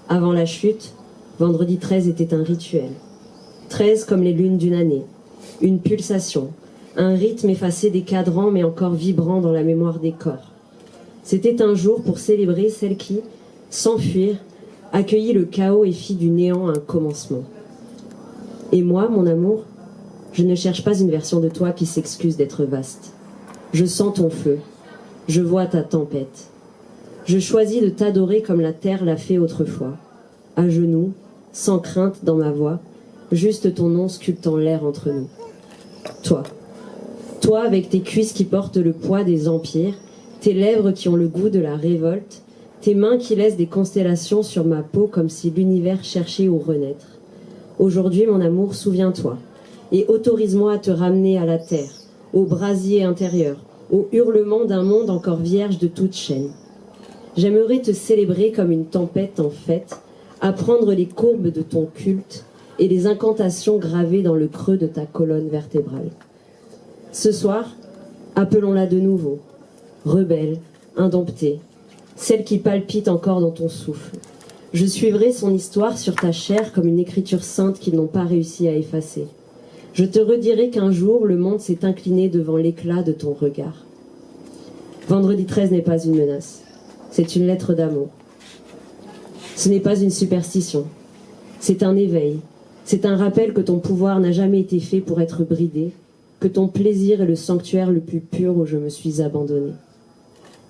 avant la chute, Vendredi 13 était un rituel. 13 comme les lunes d'une année, une pulsation, un rythme effacé des cadrans mais encore vibrant dans la mémoire des corps. C'était un jour pour célébrer celle qui, sans fuir, accueillit le chaos et fit du néant un commencement. Et moi, mon amour, je ne cherche pas une version de toi qui s'excuse d'être vaste. Je sens ton feu, je vois ta tempête. Je choisis de t'adorer comme la terre l'a fait autrefois, à genoux, sans crainte dans ma voix, juste ton nom sculptant l'air entre nous. Toi. Toi avec tes cuisses qui portent le poids des empires, tes lèvres qui ont le goût de la révolte, tes mains qui laissent des constellations sur ma peau comme si l'univers cherchait où renaître. Aujourd'hui, mon amour, souviens-toi, et autorise-moi à te ramener à la terre, au brasier intérieur, au hurlement d'un monde encore vierge de toute chaîne. J'aimerais te célébrer comme une tempête en fête, apprendre les courbes de ton culte et les incantations gravées dans le creux de ta colonne vertébrale. Ce soir, appelons-la de nouveau, rebelle, indomptée, celle qui palpite encore dans ton souffle. Je suivrai son histoire sur ta chair comme une écriture sainte qu'ils n'ont pas réussi à effacer. Je te redirai qu'un jour, le monde s'est incliné devant l'éclat de ton regard. Vendredi 13 n'est pas une menace. C'est une lettre d'amour. Ce n'est pas une superstition. C'est un éveil. C'est un rappel que ton pouvoir n'a jamais été fait pour être bridé, que ton plaisir est le sanctuaire le plus pur où je me suis abandonnée.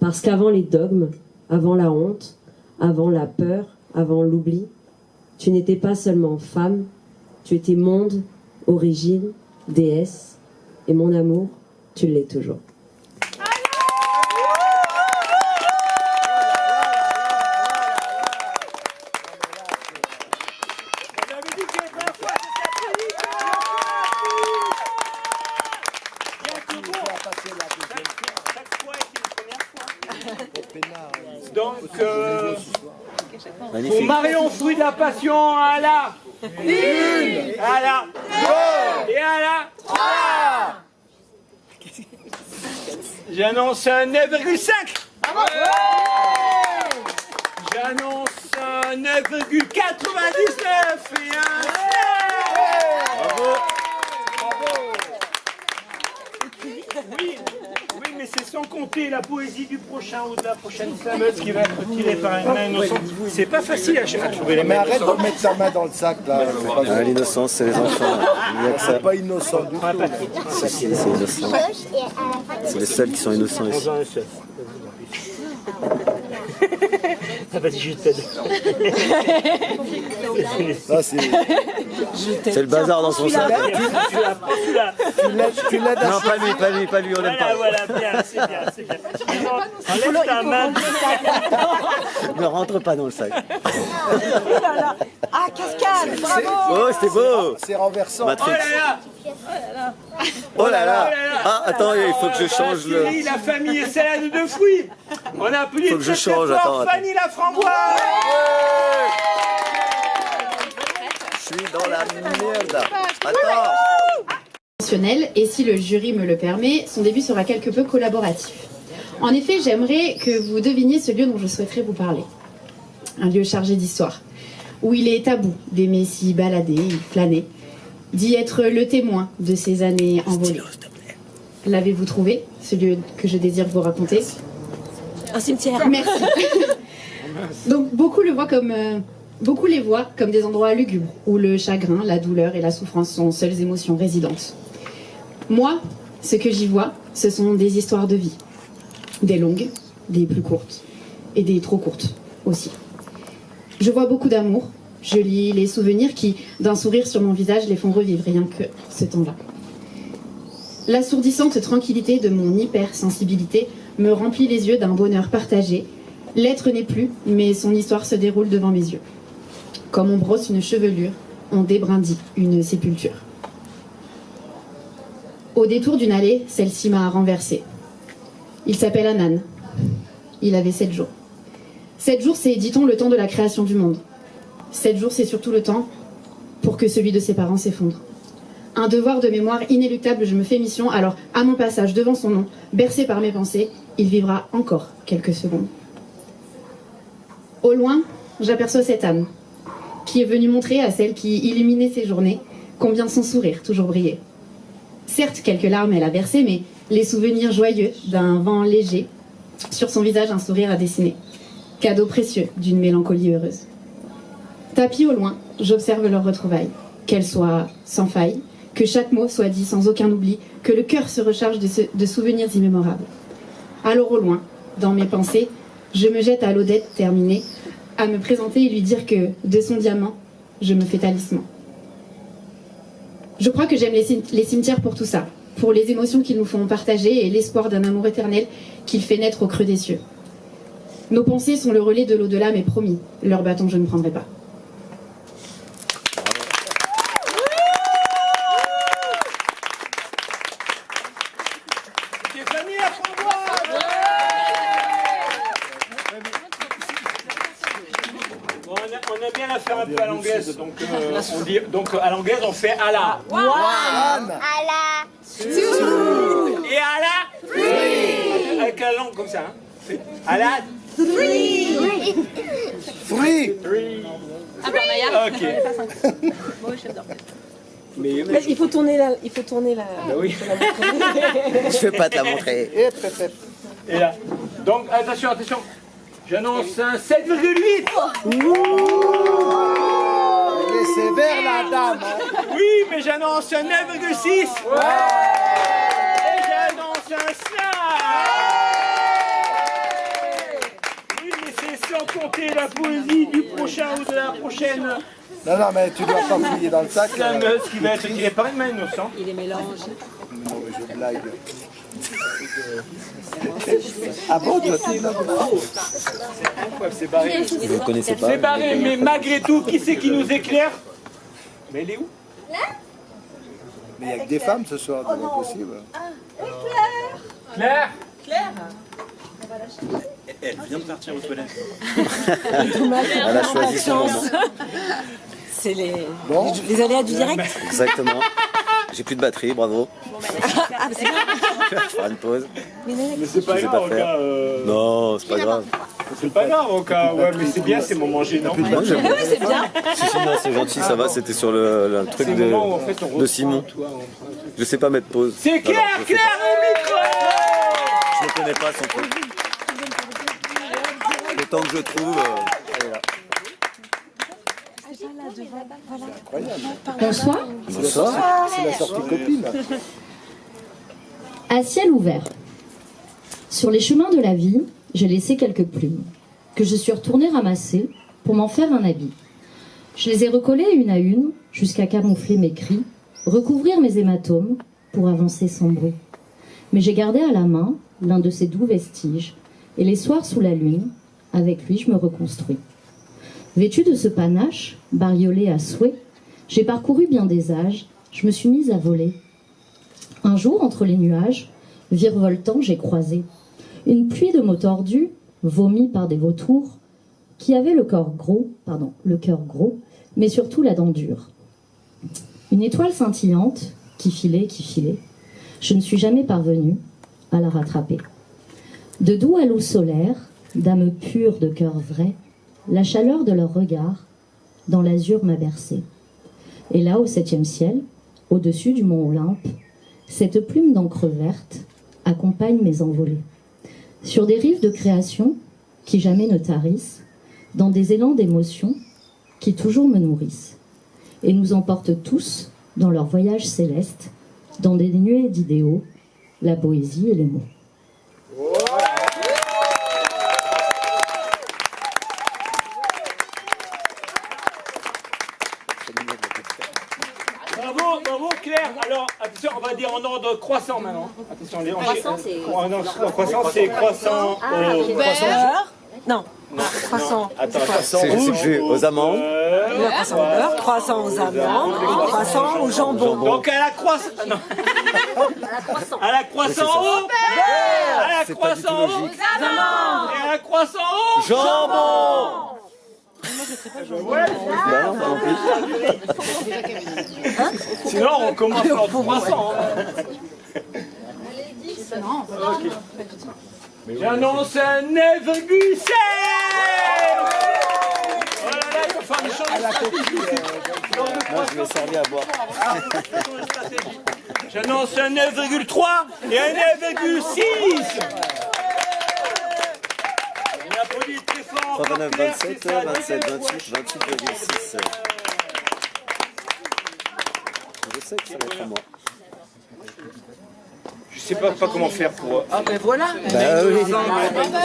Parce qu'avant les dogmes, avant la honte, avant la peur, avant l'oubli, tu n'étais pas seulement femme, tu étais monde, origine, déesse, et mon amour, tu l'es toujours. Donc, Magnifique. pour Marion, fruit de la passion, à la une, à la deux, et à la trois. J'annonce un 9,5. J'annonce un 9,99 et un 7. Bravo. Oui, mais c'est sans compter la poésie du prochain ou de la prochaine slameuse qui va être tirée par une main innocente. C'est pas facile à trouver les Mais mains arrête innocentes. de mettre ta main dans le sac là. Ah, l'innocence, c'est les enfants. Il y a que ça. C'est pas innocent du tout. Si, si, c'est innocent. C'est les seuls qui sont innocents ici. Vas-y, je t'aide. Ça, c'est... C'est le bazar dans son sac. Tu l'aides à... Non, pas lui, on n'aime pas. Voilà, bien, c'est bien. Enlève ta main. Ne rentre pas dans le sac. Ah, cascade, bravo. Oh, c'était beau. C'est renversant. Matrix. Oh là là. Ah, attends, il faut que je change le... Thierry, la famille et salade de fruits. On a appelé Faut que je change, très fort attends. Fanny la framboise. Je suis dans la merde. Attends. Et si le jury me le permet, son début sera quelque peu collaboratif. En effet, j'aimerais que vous deviniez ce lieu dont je souhaiterais vous parler. Un lieu chargé d'histoire, où il est tabou d'aimer s'y balader, y flâner, d'y être le témoin de ces années envolées. L'avez-vous trouvé, ce lieu que je désire vous raconter? Un cimetière. Merci. Donc beaucoup les voient comme des endroits lugubres, où le chagrin, la douleur et la souffrance sont seules émotions résidentes. Moi, ce que j'y vois, ce sont des histoires de vie. Des longues, des plus courtes, et des trop courtes aussi. Je vois beaucoup d'amour, je lis les souvenirs qui, d'un sourire sur mon visage, les font revivre, rien que ce temps-là. L'assourdissante tranquillité de mon hypersensibilité me remplit les yeux d'un bonheur partagé. L'être n'est plus, mais son histoire se déroule devant mes yeux. Comme on brosse une chevelure, on débrindit une sépulture. Au détour d'une allée, celle-ci m'a renversée. Il s'appelle Anan. Il avait 7 jours. 7 jours, c'est, dit-on, le temps de la création du monde. 7 jours, c'est surtout le temps pour que celui de ses parents s'effondre. Un devoir de mémoire inéluctable, je me fais mission, alors à mon passage devant son nom, bercé par mes pensées, il vivra encore quelques secondes. Au loin, j'aperçois cette âme, qui est venue montrer à celle qui illuminait ses journées combien son sourire toujours brillait. Certes, quelques larmes elle a versé, mais les souvenirs joyeux d'un vent léger, sur son visage un sourire à dessiner. Cadeau précieux d'une mélancolie heureuse. Tapis au loin, j'observe leur retrouvailles, qu'elles soient sans faille, que chaque mot soit dit sans aucun oubli, que le cœur se recharge de souvenirs immémorables. Alors au loin, dans mes pensées, je me jette à l'Odette terminée, à me présenter et lui dire que, de son diamant, je me fais talisman. Je crois que j'aime les cimetières pour tout ça. pour les émotions qu'ils nous font partager et l'espoir d'un amour éternel qu'il fait naître au creux des cieux. Nos pensées sont le relais de l'au-delà, mais promis, leur bâton je ne prendrai pas. On aime bien la faire un peu à l'anglaise, donc on dit, à l'anglaise on fait à la one, À la et à la three, avec la langue comme ça, hein. À la Free. ok. Mais Il faut tourner la. bah oui. Je vais pas te la montrer. Et là. Donc attention, j'annonce un 7,8. Elle est sévère la dame. Hein. Oui, mais j'annonce un 9,6. Et j'annonce un 5. Oui, mais c'est sans compter la poésie du prochain ou de la prochaine Non, mais tu dois pas fouiller dans le sac. slameuse qui va être tirée par une main innocente. Il est mélangé. Non, mais je blague. Ah bon, toi, tu es là? C'est barré. Vous ne connaissez pas? C'est barré, mais malgré tout, qui c'est qui nous éclaire? Mais elle est où? Mais il n'y a que des femmes ce soir, c'est pas possible. Claire. Elle vient de partir aux toilettes. Elle a choisi son moment. C'est les aléas du direct. Exactement. J'ai plus de batterie, bravo. Ah, c'est bien. Je vais faire une pause. Mais c'est pas Je sais grave, pas au faire. cas. Non, c'est pas grave. C'est pas grave, au cas. Ouais, mais c'est bien ces moments gênants. Moi, j'aime. Oui, c'est bien. Si, non, c'est gentil, ça va, c'était sur le truc C'est le moment où en fait on de reprend, Simon. toi, Je sais pas mettre pause. C'est Alors, Claire, je sais Claire au micro. Je ne connais pas son truc. Le temps que je trouve. Elle est là. Bonsoir. Bonsoir. C'est la sortie copine. À ciel ouvert. Sur les chemins de la vie, j'ai laissé quelques plumes, que je suis retournée ramasser pour m'en faire un habit. Je les ai recollées une à une, jusqu'à camoufler mes cris, recouvrir mes hématomes, pour avancer sans bruit. Mais j'ai gardé à la main l'un de ces doux vestiges, et les soirs sous la lune, avec lui je me reconstruis. Vêtue de ce panache, bariolé à souhait, j'ai parcouru bien des âges, je me suis mise à voler. Un jour, entre les nuages, virevoltant, j'ai croisé une pluie de mots tordus, vomis par des vautours, qui avaient le cœur gros, mais surtout la dent dure. Une étoile scintillante, qui filait, je ne suis jamais parvenue à la rattraper. De doux halos solaires, d'âmes pures de cœur vrai, la chaleur de leur regard, dans l'azur m'a bercée. Et là, au 7e ciel, au-dessus du mont Olympe, cette plume d'encre verte accompagne mes envolées. Sur des rives de création qui jamais ne tarissent, dans des élans d'émotion qui toujours me nourrissent, et nous emportent tous dans leur voyage céleste, dans des nuées d'idéaux, la poésie et les mots. Bravo Claire. Alors attention, on va dire en ordre croissant maintenant. Attention, croissant c'est croissant. Non. Croissant. Attends, C'est aux amandes. Croissant au beurre, croissant aux amandes, croissant au jambon. Donc à la croissant. Non. À la croissant au beurre. À la croissant aux amandes. Et à la croissant au Jambon. Sinon on commence par 300. J'annonce un 9,7. Oh là là, il va falloir changer de stratégie. Moi, je vais servir à boire. J'annonce un 9,3 et un 9,6. On applaudit très fort. 39, Claire, 27, c'est ça, 27, deuxième 28, 28,6. Je sais que ça va être à moi. Je sais pas comment faire pour. Ah ben voilà. Bah oui,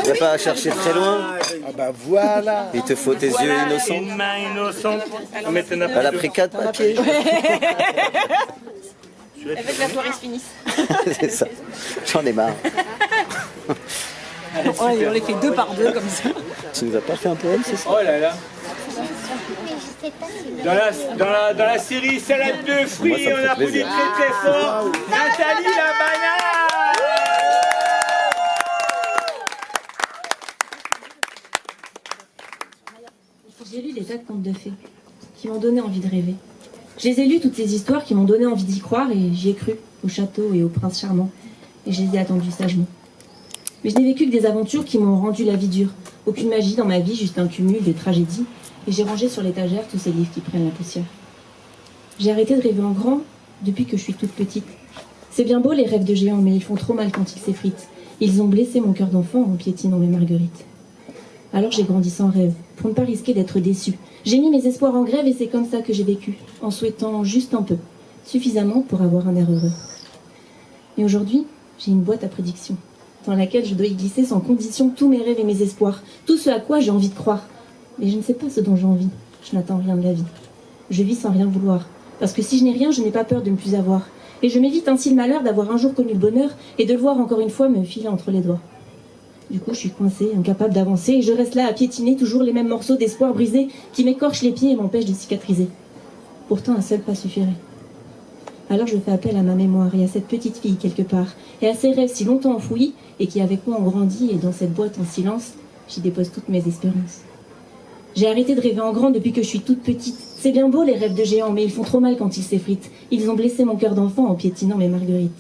tu vas pas chercher très loin. Ah bah voilà. Il te faut tes yeux innocents. Une main innocente. On met un Elle a pris 4 papiers. Elle veut que la soirée se finisse. C'est ça. J'en ai marre. On les fait 2 par 2 comme ça. Tu nous as pas fait un poème, c'est ça? Oh là là. Dans la série salade de fruits, Moi, ça me on fait applaudit plaisir. très fort Nathalie la banane. J'ai lu les tas de contes de fées qui m'ont donné envie de rêver. Je les ai lus, toutes ces histoires qui m'ont donné envie d'y croire, et j'y ai cru, au château et au prince charmant, et je les ai attendus sagement. Mais je n'ai vécu que des aventures qui m'ont rendu la vie dure. Aucune magie dans ma vie, juste un cumul des tragédies, et j'ai rangé sur l'étagère tous ces livres qui prennent la poussière. J'ai arrêté de rêver en grand depuis que je suis toute petite. C'est bien beau les rêves de géants, mais ils font trop mal quand ils s'effritent. Ils ont blessé mon cœur d'enfant en piétinant mes marguerites. Alors j'ai grandi sans rêve, pour ne pas risquer d'être déçue. J'ai mis mes espoirs en grève et c'est comme ça que j'ai vécu, en souhaitant juste un peu, suffisamment pour avoir un air heureux. Et aujourd'hui, j'ai une boîte à prédictions, dans laquelle je dois y glisser sans condition tous mes rêves et mes espoirs, tout ce à quoi j'ai envie de croire. Mais je ne sais pas ce dont j'ai envie, je n'attends rien de la vie. Je vis sans rien vouloir, parce que si je n'ai rien, je n'ai pas peur de ne plus avoir. Et je m'évite ainsi le malheur d'avoir un jour connu le bonheur et de le voir encore une fois me filer entre les doigts. Du coup, je suis coincée, incapable d'avancer, et je reste là à piétiner toujours les mêmes morceaux d'espoir brisés qui m'écorchent les pieds et m'empêchent de cicatriser. Pourtant, un seul pas suffirait. Alors je fais appel à ma mémoire et à cette petite fille quelque part, et à ces rêves si longtemps enfouis, et qui avec moi ont grandi, et dans cette boîte en silence, j'y dépose toutes mes espérances. J'ai arrêté de rêver en grand depuis que je suis toute petite. C'est bien beau les rêves de géants, mais ils font trop mal quand ils s'effritent. Ils ont blessé mon cœur d'enfant en piétinant mes marguerites.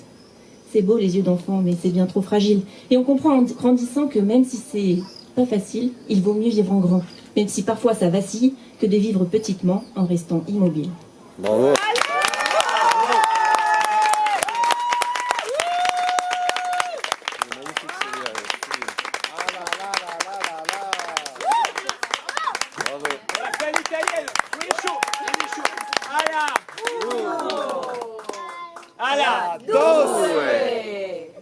C'est beau les yeux d'enfant, mais c'est bien trop fragile. Et on comprend en grandissant que même si c'est pas facile, il vaut mieux vivre en grand. Même si parfois ça vacille, que de vivre petitement en restant immobile. Bravo.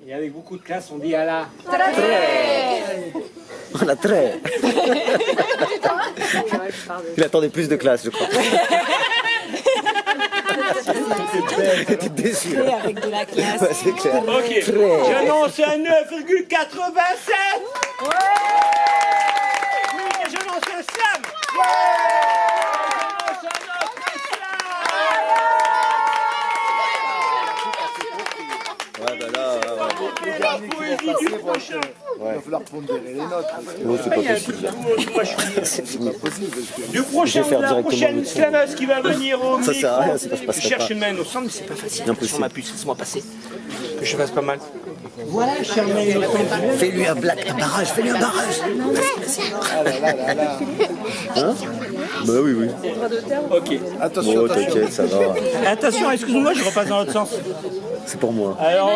Et avec beaucoup de classe, on dit à la On a très. Il attendait plus de classe, je crois. T'es déçu. Là. Avec de la classe. Ouais, c'est clair. Ok, Très. j'annonce un 9,87. Oui, mais j'annonce un slam. J'annonce un autre slam. Ouais, bah là, La poésie du prochain. Il va falloir pondérer les notes. oh, c'est pas possible. C'est fini. Du prochain, Je vais faire la directement prochaine le son. slameuse qui va venir au Ça micro. sert à rien, c'est pas- je Je passerai cherche pas. une main au centre, mais c'est pas facile. Impossible. Sur ma puce, laisse-moi passer. Que je fasse pas mal. Voilà, cher Fais-lui un barrage, fais-lui un barrage. Hein? Bah oui, oui. Ok. Attention, Oh, attention. t'inquiète, ça va. Attention, excuse-moi, je repasse dans l'autre sens. C'est pour moi. Alors,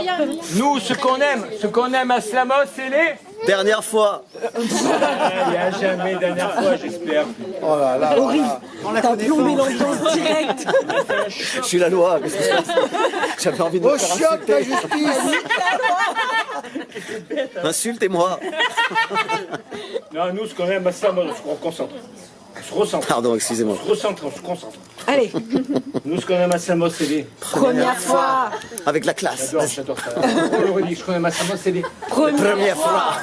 nous, ce qu'on aime à Slamos, c'est les... Dernière fois. Il n'y a jamais dernière fois, j'espère. Oh là là. Horrible. T'as plombé l'ambiance directe. Je suis la loi. Qu'est-ce qui se passe? J'avais envie de me Au faire chiotte, la insulter. justice. Insultez-moi. Non, nous, ce qu'on aime à Slamos, on se concentre. On se recentre. Pardon, excusez-moi. On se recentre, on se concentre. Allez, Nous, ce qu'on aime à Slamos, c'est les... première fois. Avec la classe. J'adore ça. On le redit, ce qu'on aime à Slamos, c'est les... Première fois.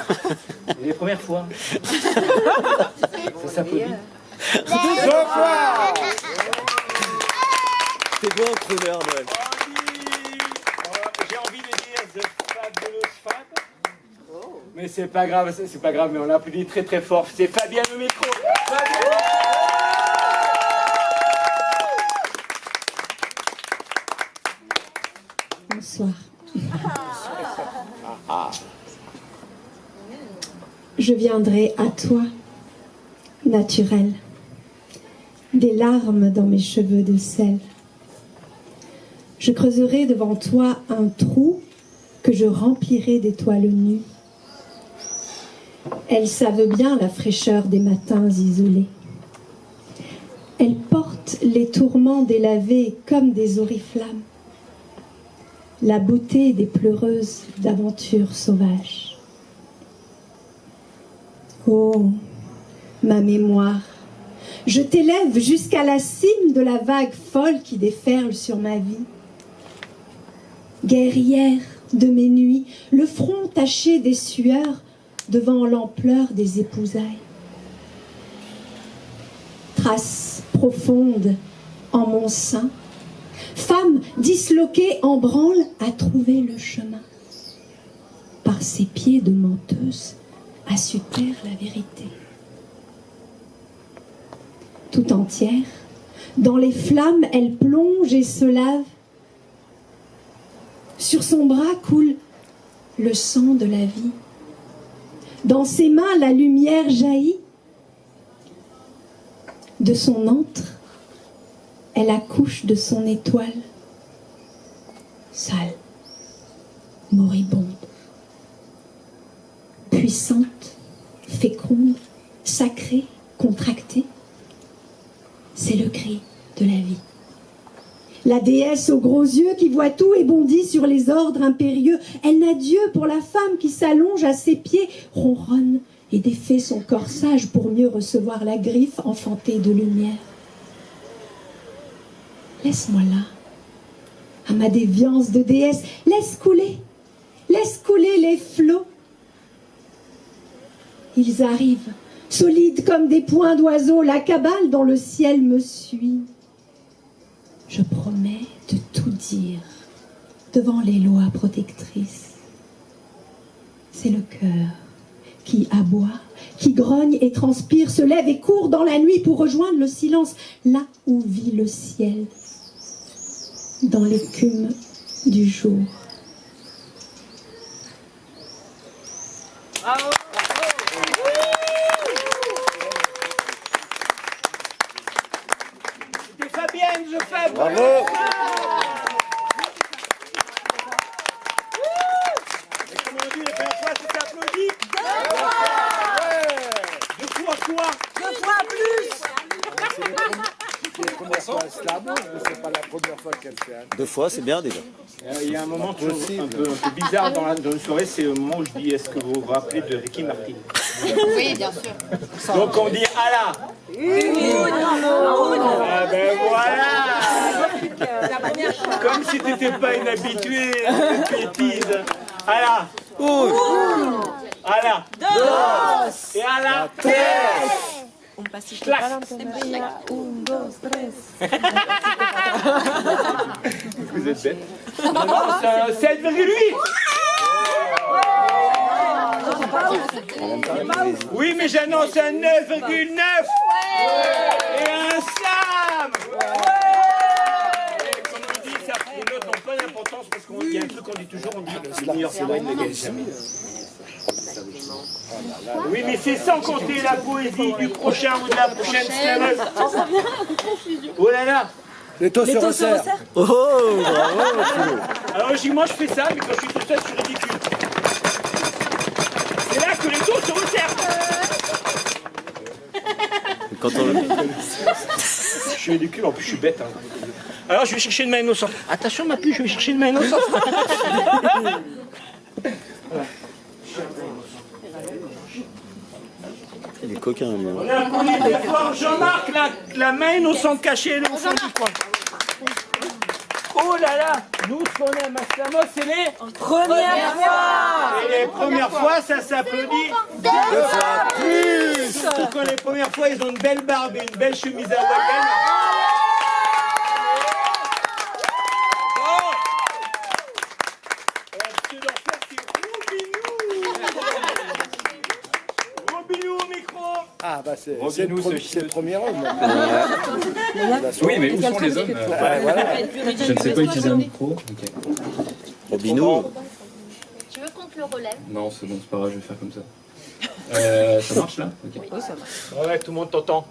Les premières fois. Ça s'applaudit. T'es bon, crooner, Noël. J'ai envie de dire The Fabulous Fab. Mais c'est pas grave, mais on l'applaudit très très fort. C'est Fabien au micro. Fabien. Bonsoir. Je viendrai à toi, naturel, des larmes dans mes cheveux de sel. Je creuserai devant toi un trou que je remplirai d'étoiles nues. Elles savent bien la fraîcheur des matins isolés. Elles portent les tourments délavés comme des oriflammes, la beauté des pleureuses d'aventures sauvages. Oh, ma mémoire, je t'élève jusqu'à la cime de la vague folle qui déferle sur ma vie. guerrière de mes nuits, le front taché des sueurs devant l'ampleur des épousailles. Trace profonde en mon sein, femme disloquée en branle a trouvé le chemin. Par ses pieds de menteuse a su taire la vérité. Tout entière, dans les flammes, elle plonge et se lave. Sur son bras coule le sang de la vie. Dans ses mains, la lumière jaillit. De son antre, elle accouche de son étoile. Sale, moribonde, puissante, féconde, sacrée, contractée. C'est le cri de la vie. La déesse aux gros yeux qui voit tout et bondit sur les ordres impérieux. Elle n'a Dieu pour la femme qui s'allonge à ses pieds, ronronne et défait son corsage pour mieux recevoir la griffe enfantée de lumière. Laisse-moi là, à ma déviance de déesse, laisse couler les flots. Ils arrivent, solides comme des poings d'oiseaux, la cabale dans le ciel me suit. Je promets de tout dire devant les lois protectrices. C'est le cœur qui aboie, qui grogne et transpire, se lève et court dans la nuit pour rejoindre le silence, là où vit le ciel, dans l'écume du jour. Bravo. C'était Fabienne, je fais. Bravo. Comme on dit, les premières fois, c'est applaudi. Deux fois quoi? Deux fois plus. C'est la première fois slamos, mais c'est pas la première fois qu'elle fait. 2 fois, c'est bien déjà. Il y a un moment toujours un peu bizarre dans une soirée, c'est le moment où je dis est-ce que vous vous rappelez de Ricky Martin? Oui, bien sûr. Donc on dit Allah. Ah ben voilà. Comme si tu n'étais pas une habituée de bêtises. Allah. Allah. Et Allah. On passe ici. Clac. Vous êtes bête. C'est un 7,8. Oui, mais j'annonce un 9,9 et un slam. Comme on dit, ça, les notes n'ont pas d'importance parce qu'il y a un truc qu'on dit toujours, on dit le meilleur céleri ne gagne jamais. Oui, mais c'est sans compter la poésie du prochain ou de la prochaine slameuse. Oh là là. Les taux se resserrent. Oh, bravo, Philo. Alors moi je fais ça, mais quand je suis tout seul, je suis ridicule. C'est là que les taux se resserrent. Quand on... Je suis ridicule, en plus je suis bête. Hein. Alors je vais chercher une main innocente. Attention ma puce, je vais chercher une main innocente. Il est coquin, lui. On a applaudi très fort Jean-Marc, la main innocente cachée, elle est au fond du coin. Oh là là, nous ce qu'on aime à Slamos, c'est les Première fois. Et les premières fois, ça s'applaudit 2 fois plus. Surtout quand les premières fois, ils ont une belle barbe et une belle chemise hawaïenne. Ce que leur faire, c'est Robinou. Robinou au micro. Ah bah c'est le premier homme. Oui, mais où sont les hommes Je ne sais pas utiliser un micro. Okay. Robinou. Tu veux qu'on te le relève? Non, c'est bon, c'est pas grave, je vais faire comme ça. Ça marche là? Ok. Oui, ça marche. Ouais, tout le monde t'entend.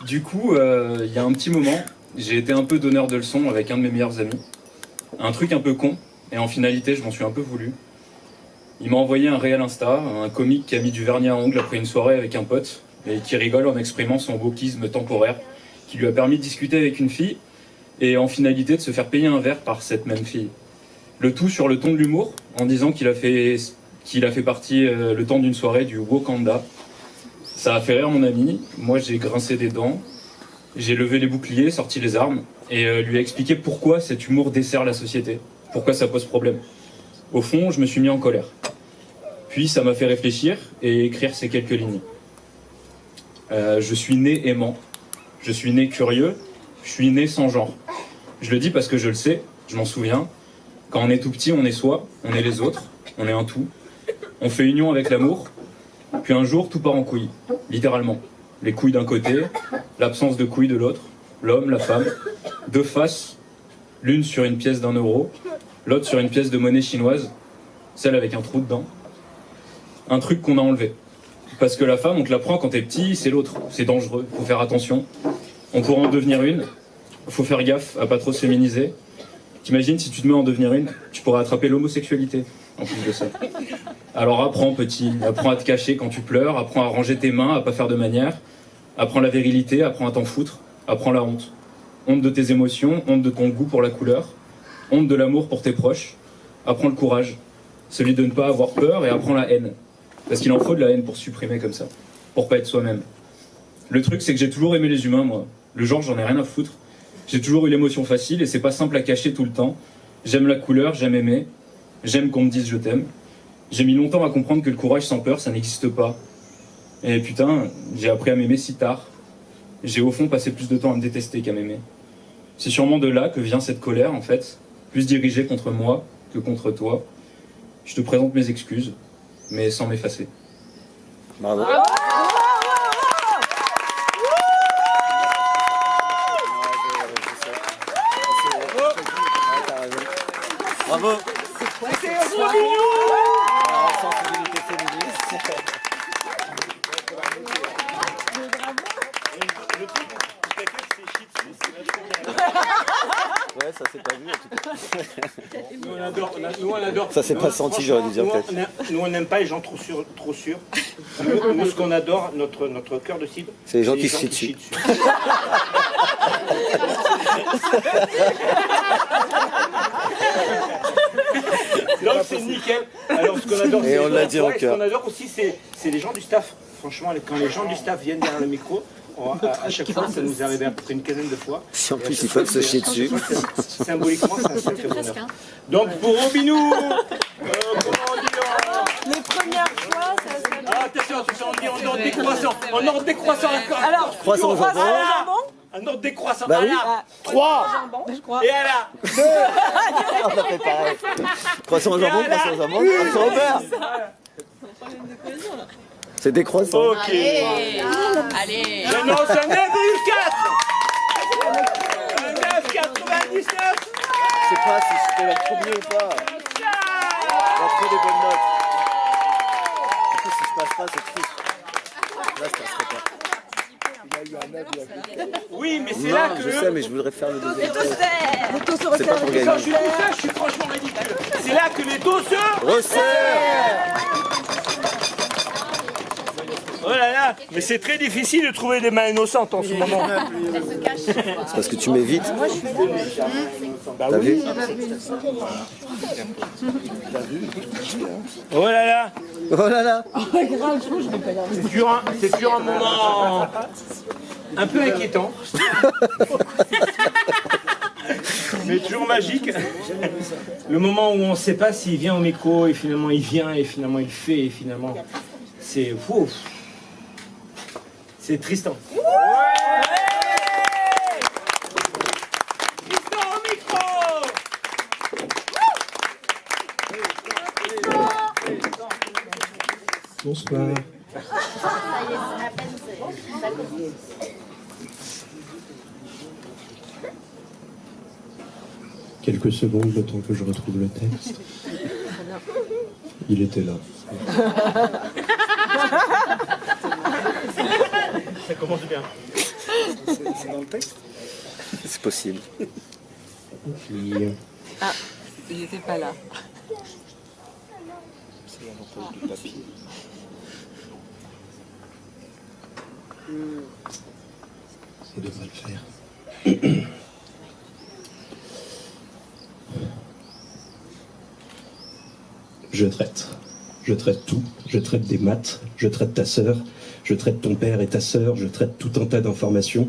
Du coup, il y a un petit moment, j'ai été un peu donneur de leçons avec un de mes meilleurs amis. Un truc un peu con, et en finalité, je m'en suis un peu voulu. Il m'a envoyé un réel Insta, un comique qui a mis du vernis à ongles après une soirée avec un pote, et qui rigole en exprimant son wokisme temporaire, qui lui a permis de discuter avec une fille, et en finalité de se faire payer un verre par cette même fille. Le tout sur le ton de l'humour, en disant qu'il a fait partie le temps d'une soirée du Wakanda. Ça a fait rire mon ami, moi j'ai grincé des dents, J'ai levé les boucliers, sorti les armes, et lui ai expliqué pourquoi cet humour dessert la société, pourquoi ça pose problème. Au fond, je me suis mis en colère. Puis ça m'a fait réfléchir et écrire ces quelques lignes. Je suis né aimant, je suis né curieux, je suis né sans genre. Je le dis parce que je le sais, je m'en souviens. Quand on est tout petit, on est soi, on est les autres, on est un tout. On fait union avec l'amour, puis un jour, tout part en couilles, littéralement. Les couilles d'un côté, l'absence de couilles de l'autre, l'homme, la femme, deux faces, l'une sur une pièce d'1 €, l'autre sur une pièce de monnaie chinoise, celle avec un trou dedans. Un truc qu'on a enlevé. Parce que la femme, on te la prend quand t'es petit, c'est l'autre, c'est dangereux, faut faire attention. On pourra en devenir une, faut faire gaffe à pas trop se féminiser. T'imagines, si tu te mets à en devenir une, tu pourras attraper l'homosexualité, en plus de ça. Alors apprends petit, apprends à te cacher quand tu pleures, apprends à ranger tes mains, à pas faire de manière, apprends la virilité, apprends à t'en foutre, apprends la honte. Honte de tes émotions, honte de ton goût pour la couleur, honte de l'amour pour tes proches, apprends le courage, celui de ne pas avoir peur, et apprends la haine. Parce qu'il en faut de la haine pour supprimer comme ça, pour pas être soi-même. Le truc, c'est que j'ai toujours aimé les humains, moi. Le genre, j'en ai rien à foutre. J'ai toujours eu l'émotion facile et c'est pas simple à cacher tout le temps. J'aime la couleur, j'aime aimer, j'aime qu'on me dise je t'aime. J'ai mis longtemps à comprendre que le courage sans peur, ça n'existe pas. Et putain, j'ai appris à m'aimer si tard. J'ai au fond passé plus de temps à me détester qu'à m'aimer. C'est sûrement de là que vient cette colère, en fait, plus dirigée contre moi que contre toi. Je te présente mes excuses, mais sans m'effacer. Bravo. Bravo. Sensibilité féministe. Ouais, ça s'est pas vu en tout cas. Nous, on adore. Ça s'est pas senti, j'aurais dû dire peut-être. Nous, on n'aime pas les gens trop sûrs. Nous, ce qu'on adore, notre cœur de cible, c'est les gens qui se chient dessus. Donc c'est nickel. Alors ce qu'on adore, et on l'a dit en cœur. Ce qu'on adore aussi, c'est les gens du staff. Franchement, quand les gens du staff viennent derrière le micro, à chaque fois, ça nous arrive à peu près une quinzaine de fois. Si en plus ils peuvent se chier dessus. Symboliquement, c'est un sacré bonheur. Donc pour Robinou, comment dire, les premières fois, ça serait... attention, on dit en ordre décroissant. En ordre décroissant. Alors, croissant au jambon. Un ordre décroissant. Bah oui. 3. Et à la 2. On a fait pareil. Croissant au jambon, croissant au jambon, croissant au beurre. C'est décroissant. Ok. Allez. J'annonce un 9,4. 9,99. Je sais pas si c'était le premier ou pas. On a trop des bonnes notes. Du coup, si je passe pas, c'est triste. Là, je passerai pas. Oui, mais c'est là que... Je sais, mais je voudrais faire le deuxième. C'est pas pour gagner. Quand je suis tout ça, je suis franchement ridicule. C'est là que les dos se resserrent. Oh là là, mais c'est très difficile de trouver des mains innocentes en ce moment. C'est parce que tu m'évites. T'as vu? Oh là là. Oh là là. C'est sur un moment un peu inquiétant. Mais toujours magique. Le moment où on ne sait pas s'il vient au micro et finalement il vient et finalement il fait et finalement c'est ouf. C'est Tristan. Tristan au micro. Bonsoir. Quelques secondes, le temps que je retrouve le texte. Il était là. Ça commence bien. C'est dans le texte? C'est possible. Ah, il n'était pas là. C'est l'avantage du papier. Ça devrait le faire. Je traite tout. Je traite des maths, je traite ta sœur, je traite ton père et ta sœur, je traite tout un tas d'informations.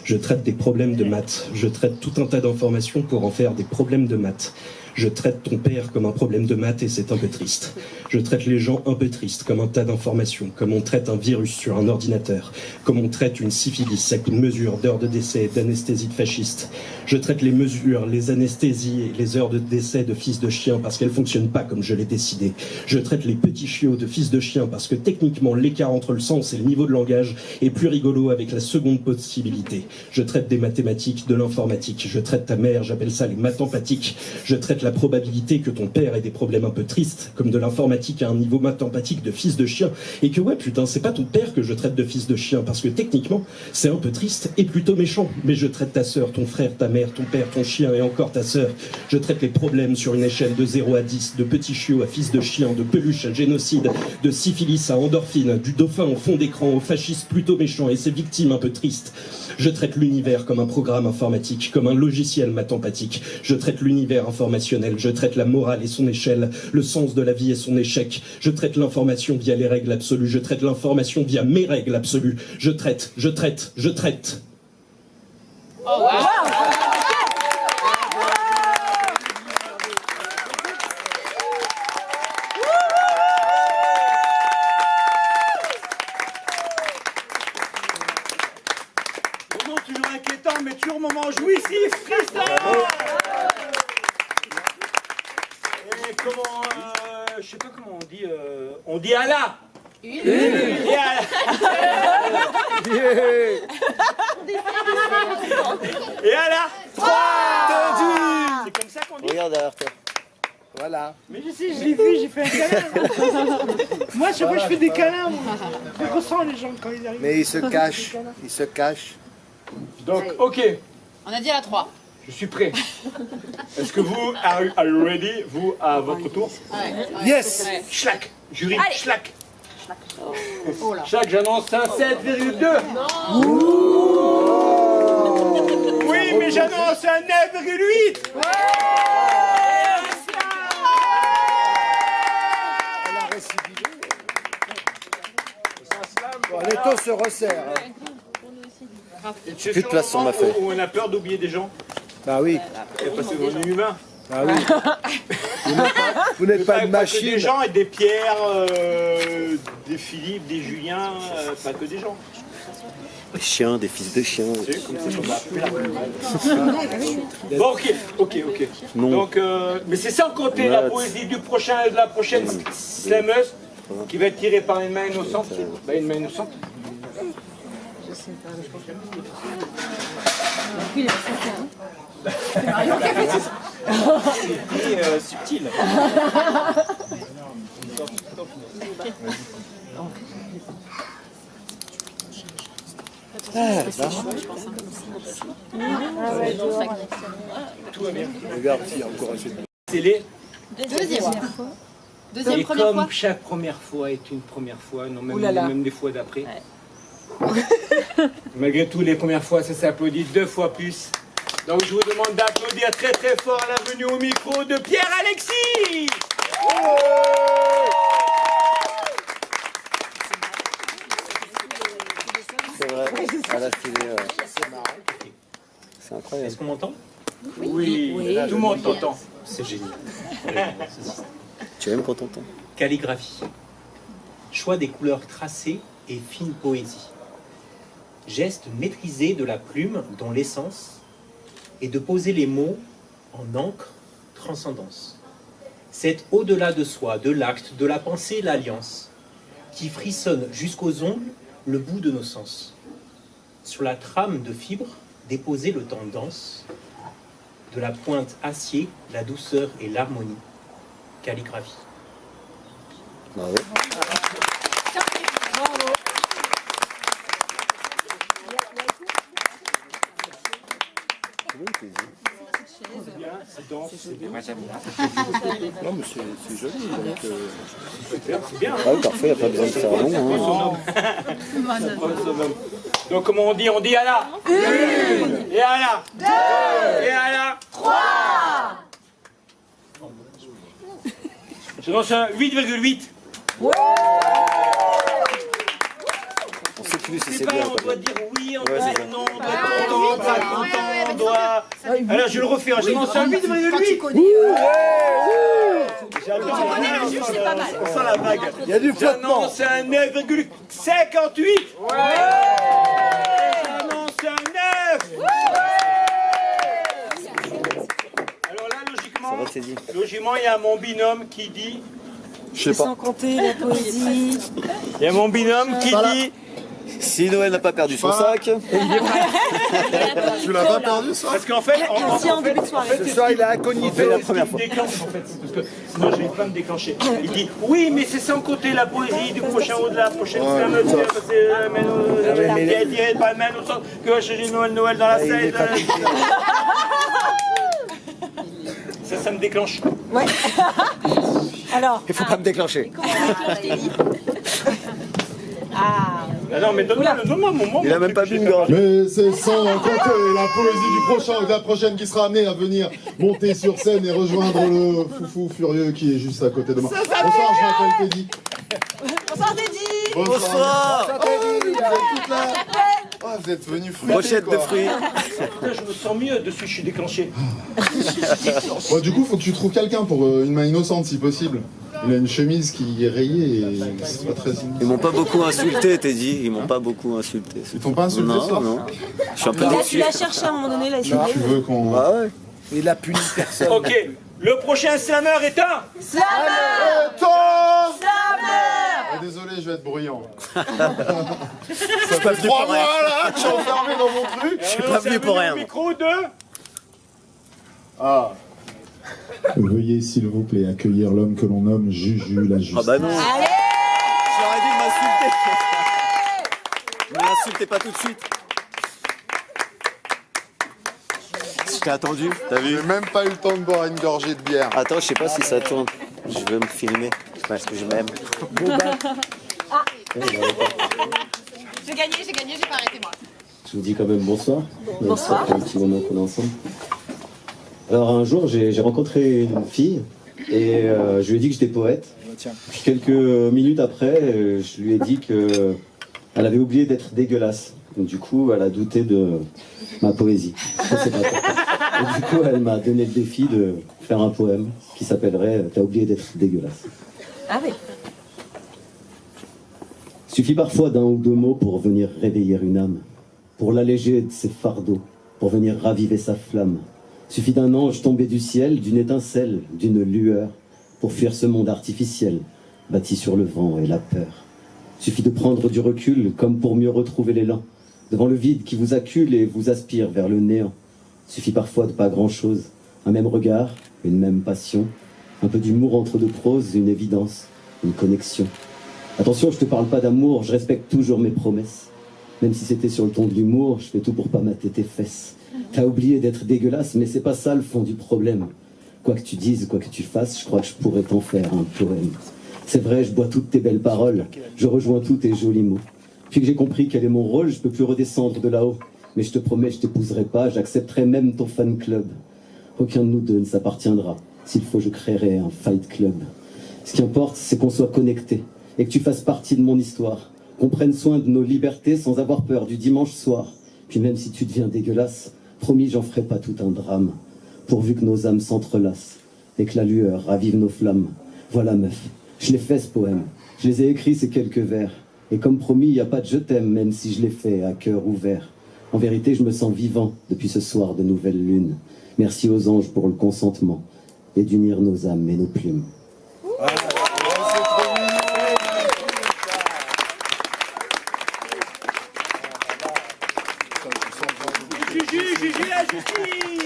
Je traite des problèmes de maths. Je traite tout un tas d'informations pour en faire des problèmes de maths. Je traite ton père comme un problème de maths et c'est un peu triste. Je traite les gens un peu tristes, comme un tas d'informations, comme on traite un virus sur un ordinateur, comme on traite une syphilis avec une mesure d'heures de décès, d'anesthésie de fasciste. Je traite les mesures, les anesthésies et les heures de décès de fils de chien parce qu'elles fonctionnent pas comme je l'ai décidé. Je traite les petits chiots de fils de chien parce que techniquement l'écart entre le sens et le niveau de langage est plus rigolo avec la seconde possibilité. Je traite des mathématiques, de l'informatique. Je traite ta mère, j'appelle ça les maths empathiques. Je traite la probabilité que ton père ait des problèmes un peu tristes, comme de l'informatique à un niveau maths empathique de fils de chien, et que ouais putain c'est pas ton père que je traite de fils de chien, parce que techniquement c'est un peu triste et plutôt méchant, mais je traite ta sœur, ton frère, ta mère, ton père, ton chien et encore ta sœur. Je traite les problèmes sur une échelle de 0 à 10, de petits chiots à fils de chien, de peluche à génocide, de syphilis à endorphine, du dauphin au fond d'écran, au fasciste plutôt méchant et ses victimes un peu tristes. Je traite l'univers comme un programme informatique, comme un logiciel mathempathique. Je traite l'univers informationnel, je traite la morale et son échelle, le sens de la vie et son échec. Je traite l'information via les règles absolues, je traite l'information via mes règles absolues. Je traite. Oh, wow. Moment toujours inquiétant, mais toujours moment jouissif, Tristan. Et comment, je sais pas comment on dit Allah. Et Allah. Et Allah. 3. C'est comme ça qu'on dit. Regarde derrière toi. Voilà. Mais je sais, je l'ai vu, j'ai fait un câlin. Moi, chaque fois je fais des câlins, je ressens les gens quand ils arrivent. Mais il se cache, il se cache. Donc, ok. On a dit à la 3. Je suis prêt. Est-ce que vous, are you ready? Vous, à votre tour? Yes. Schlack. Jury, Allez. schlack. Oh là. Schlack, j'annonce un 7,2. Oui, mais j'annonce un 9,8. Elle a récidivé. Bon, les taux se resserrent. Plus de place sur ma feuille. Où on a peur d'oublier des gens. Bah oui. Parce qu'on est humain. Ah oui. Vous n'êtes pas une Pas que machine. des gens et des Pierre, des Philippe, des Julien, pas que des gens. Des chiens, des fils de chiens. C'est comme ça qu'on va appeler la Bon, ok. Non. Donc, mais c'est sans compter la poésie de la prochaine slameuse qui va être tirée par une main innocente. Bah, une main innocente. Je sais pas, mais je pense que... C'est subtil. Tout va bien. Regarde, il y a encore un peu de... C'est les... Deuxième Et première comme fois. chaque première fois est une première fois, non, Ouh là là. même des fois d'après. Malgré tout, les premières fois, ça s'applaudit 2 fois plus. Donc je vous demande d'applaudir très très fort la venue au micro de Pierre-Alexis. C'est vrai, à la télé, c'est incroyable. Est-ce qu'on m'entend? Oui, tout le monde t'entend. C'est génial. Tu aimes quand t'entends? Calligraphie. Choix des couleurs tracées et fine poésie. Geste maîtrisé de la plume dont l'essence est de poser les mots en encre transcendance. C'est au-delà de soi, de l'acte, de la pensée, l'alliance, qui frissonne jusqu'aux ongles le bout de nos sens. Sur la trame de fibres, déposer le temps dense, de la pointe acier, la douceur et l'harmonie. Calligraphie. Bravo. C'est bien, c'est dense, c'est bien. Non, mais c'est joli. Donc, c'est bien. Ah oui, parfait, il n'y a pas besoin de faire long. Donc comment on dit? On dit à la 1 et à la 2 et à la 3. Je lance un 8,8. On sait plus si C'est c'est pas, bien. on quand doit même. dire oui, on Ouais, doit c'est dire ça. non, on doit être content, pas content, on doit... Alors je le refais, je m'en suis 8,8. J'adore, c'est pas mal. on sent la vague. Il y a du flottement. J'annonce un 9,58. J'annonce un 9. Alors là, Ça va, Teddy? logiquement, il y a mon binôme qui dit... Je sais pas. Sans compter la poésie. Il y a mon binôme qui Voilà. dit... Si Noël n'a pas perdu son sac. Tu l'as pas perdu ça? Parce qu'en fait, en début de soirée. Ce soir il est incognito. C'est la première fois. déclenche en fait, parce que sinon j'arrive pas à me déclencher. Il dit oui, mais c'est sans côté la poésie du prochain ou de la prochaine slameuse. Il dirait pas mal au sens que va chercher Noël dans la scène. Ça me déclenche. Ouais. Alors. Il faut pas me déclencher. Ah non, mais donne-moi un moment. Il a même pas bu une gorge. Mais c'est sans compter la poésie du prochain ou de la prochaine qui sera amenée à venir monter sur scène et rejoindre le foufou furieux qui est juste à côté de moi. Bonsoir, je m'appelle Teddy. Bonsoir Teddy. Bonsoir. Teddy, vous êtes toutes là. Ah, vous êtes venus fruits. Brochette de fruits. Putain, je me sens mieux dessus, je suis déclenché. Bon, du coup, faut que tu trouves quelqu'un pour une main innocente si possible. Il a une chemise qui est rayée et c'est pas très... Ils m'ont pas beaucoup insulté, Teddy. Ils m'ont pas beaucoup insulté. Ils t'ont pas insulté ce soir? Non. Je suis un peu Tu déçu. l'as cherché à un moment donné, là, Tu veux qu'on... Ah ouais. Il a puni personne. Ok, le prochain slammer est un... Désolé, je vais être bruyant. Je suis pas venu 3 pour mois rien. là, je suis enfermé dans mon truc. Je suis pas venu pour rien. Micro de... Ah. Veuillez s'il vous plaît accueillir l'homme que l'on nomme Juju la Juste. Ah bah non. J'aurais dû m'insulter. Ne m'insultez pas tout de suite. Je t'ai attendu, t'as vu? J'ai même pas eu le temps de boire une gorgée de bière. Attends, je sais pas si ça tourne. Je veux me filmer parce que je m'aime. J'ai gagné, j'ai pas arrêté moi. Je vous dis quand même bonsoir. Bonsoir. Ça fait un petit moment qu'on est ensemble. Alors un jour, j'ai rencontré une fille et je lui ai dit que j'étais poète. Puis quelques minutes après, je lui ai dit que elle avait oublié d'être dégueulasse. Donc, du coup, elle a douté de ma poésie. Je sais pas pourquoi. Et du coup, elle m'a donné le défi de faire un poème qui s'appellerait « T'as oublié d'être dégueulasse ». Ah oui. Suffit parfois d'un ou deux mots pour venir réveiller une âme, pour l'alléger de ses fardeaux, pour venir raviver sa flamme. Suffit d'un ange tombé du ciel, d'une étincelle, d'une lueur, pour fuir ce monde artificiel, bâti sur le vent et la peur. Suffit de prendre du recul, comme pour mieux retrouver l'élan, devant le vide qui vous accule et vous aspire vers le néant. Suffit parfois de pas grand-chose, un même regard, une même passion, un peu d'humour entre deux proses, une évidence, une connexion. Attention, je te parle pas d'amour, je respecte toujours mes promesses. Même si c'était sur le ton de l'humour, je fais tout pour pas mater tes fesses. T'as oublié d'être dégueulasse, mais c'est pas ça le fond du problème. Quoi que tu dises, quoi que tu fasses, je crois que je pourrais t'en faire un poème. C'est vrai, je bois toutes tes belles paroles, je rejoins tous tes jolis mots. Puis que j'ai compris quel est mon rôle, je peux plus redescendre de là-haut. Mais je te promets, je t'épouserai pas, j'accepterai même ton fan club. Aucun de nous deux ne s'appartiendra. S'il faut, je créerai un fight club. Ce qui importe, c'est qu'on soit connectés et que tu fasses partie de mon histoire. Qu'on prenne soin de nos libertés sans avoir peur du dimanche soir. Puis même si tu deviens dégueulasse, promis, j'en ferai pas tout un drame. Pourvu que nos âmes s'entrelacent et que la lueur ravive nos flammes. Voilà meuf, je l'ai fait ce poème. Je les ai écrits ces quelques vers. Et comme promis, il n'y a pas de je t'aime, même si je l'ai fait à cœur ouvert. En vérité, je me sens vivant depuis ce soir de nouvelle lune. Merci aux anges pour le consentement et d'unir nos âmes et nos plumes. Juju la justice.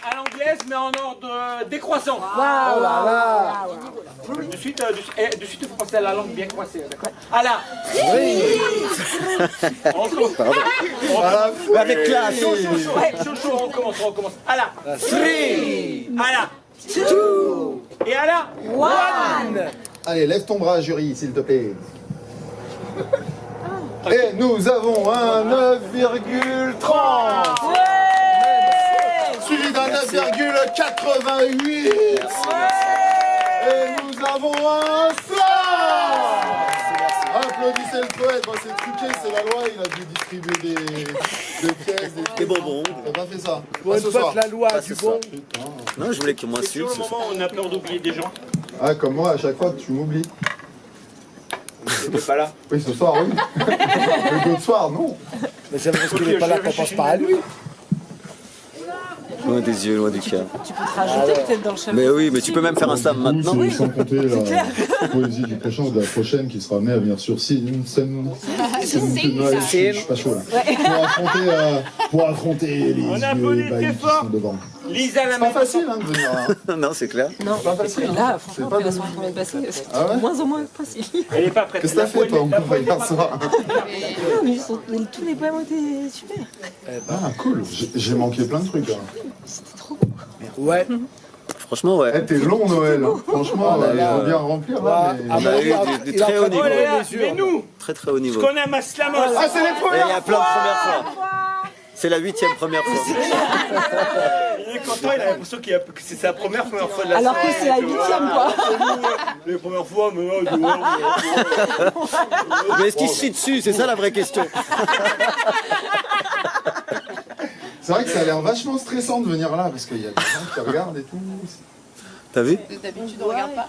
À l'anglaise, mais en ordre décroissant. De suite, de français à la langue bien coincée, d'accord? À la... Avec classe. Chaud, on recommence. À la... 3. À la... 2. Et à la... 1. Allez, lève ton bras, jury, s'il te plaît. Et nous avons un 9,30 suivi d'un 9,88 Et nous avons un star. Applaudissez le poète, bon, c'est truqué, c'est la loi, il a dû distribuer des pièces, des bonbons. T'as pas fait ça. Pour une fois que la loi Pas du ce bon. soir. Non, je voulais qu'il m'insulte. Sur le moment, on a peur d'oublier des gens. Ah, comme moi, à chaque fois, tu m'oublies. T'es pas là. Oui, ce soir, oui. Mais d'autres soirs, non. Mais c'est parce qu'il n'est pas là qu'on pense pas à lui. Loin des yeux, loin du cœur. Tu peux te rajouter peut-être dans le chapeau. Mais oui, mais tu peux même faire un slam maintenant. C'est sans compter la poésie du prochain ou de la prochaine qui sera amenée à venir sur scène. Je suis pas chaud là. Pour affronter les bahis qui sont devant. Lisa, la C'est pas facile hein, de venir là. Non, c'est clair. Non, c'est pas facile. là, franchement, on la soirée qu'on vient de passer, c'est Ah ouais moins en moins facile. Elle est pas prête. Qu'est-ce que t'as fait toi en cours hier soir? Non, mais tous les poèmes ont été super. Ah cool, j'ai manqué plein de trucs. C'était trop beau. Ouais. Franchement, ouais. Eh, t'es long Noël. Franchement, il faut bien remplir là. Mais... On a eu du très haut niveau. Oh là là, mais nous, Très très haut niveau. ce qu'on aime à Slamos. Ah, c'est les Et premières. il y a plein de premières fois. C'est la 8e première fois. Il est content, il a l'impression que c'est sa première fois de la Alors que c'est la 8e, quoi. Les premières fois, mais Mais est-ce qu'il se chie dessus? C'est ça la vraie question. C'est vrai que ça a l'air vachement stressant de venir là parce qu'il y a des gens qui regardent et tout. T'as vu? D'habitude, on regarde pas.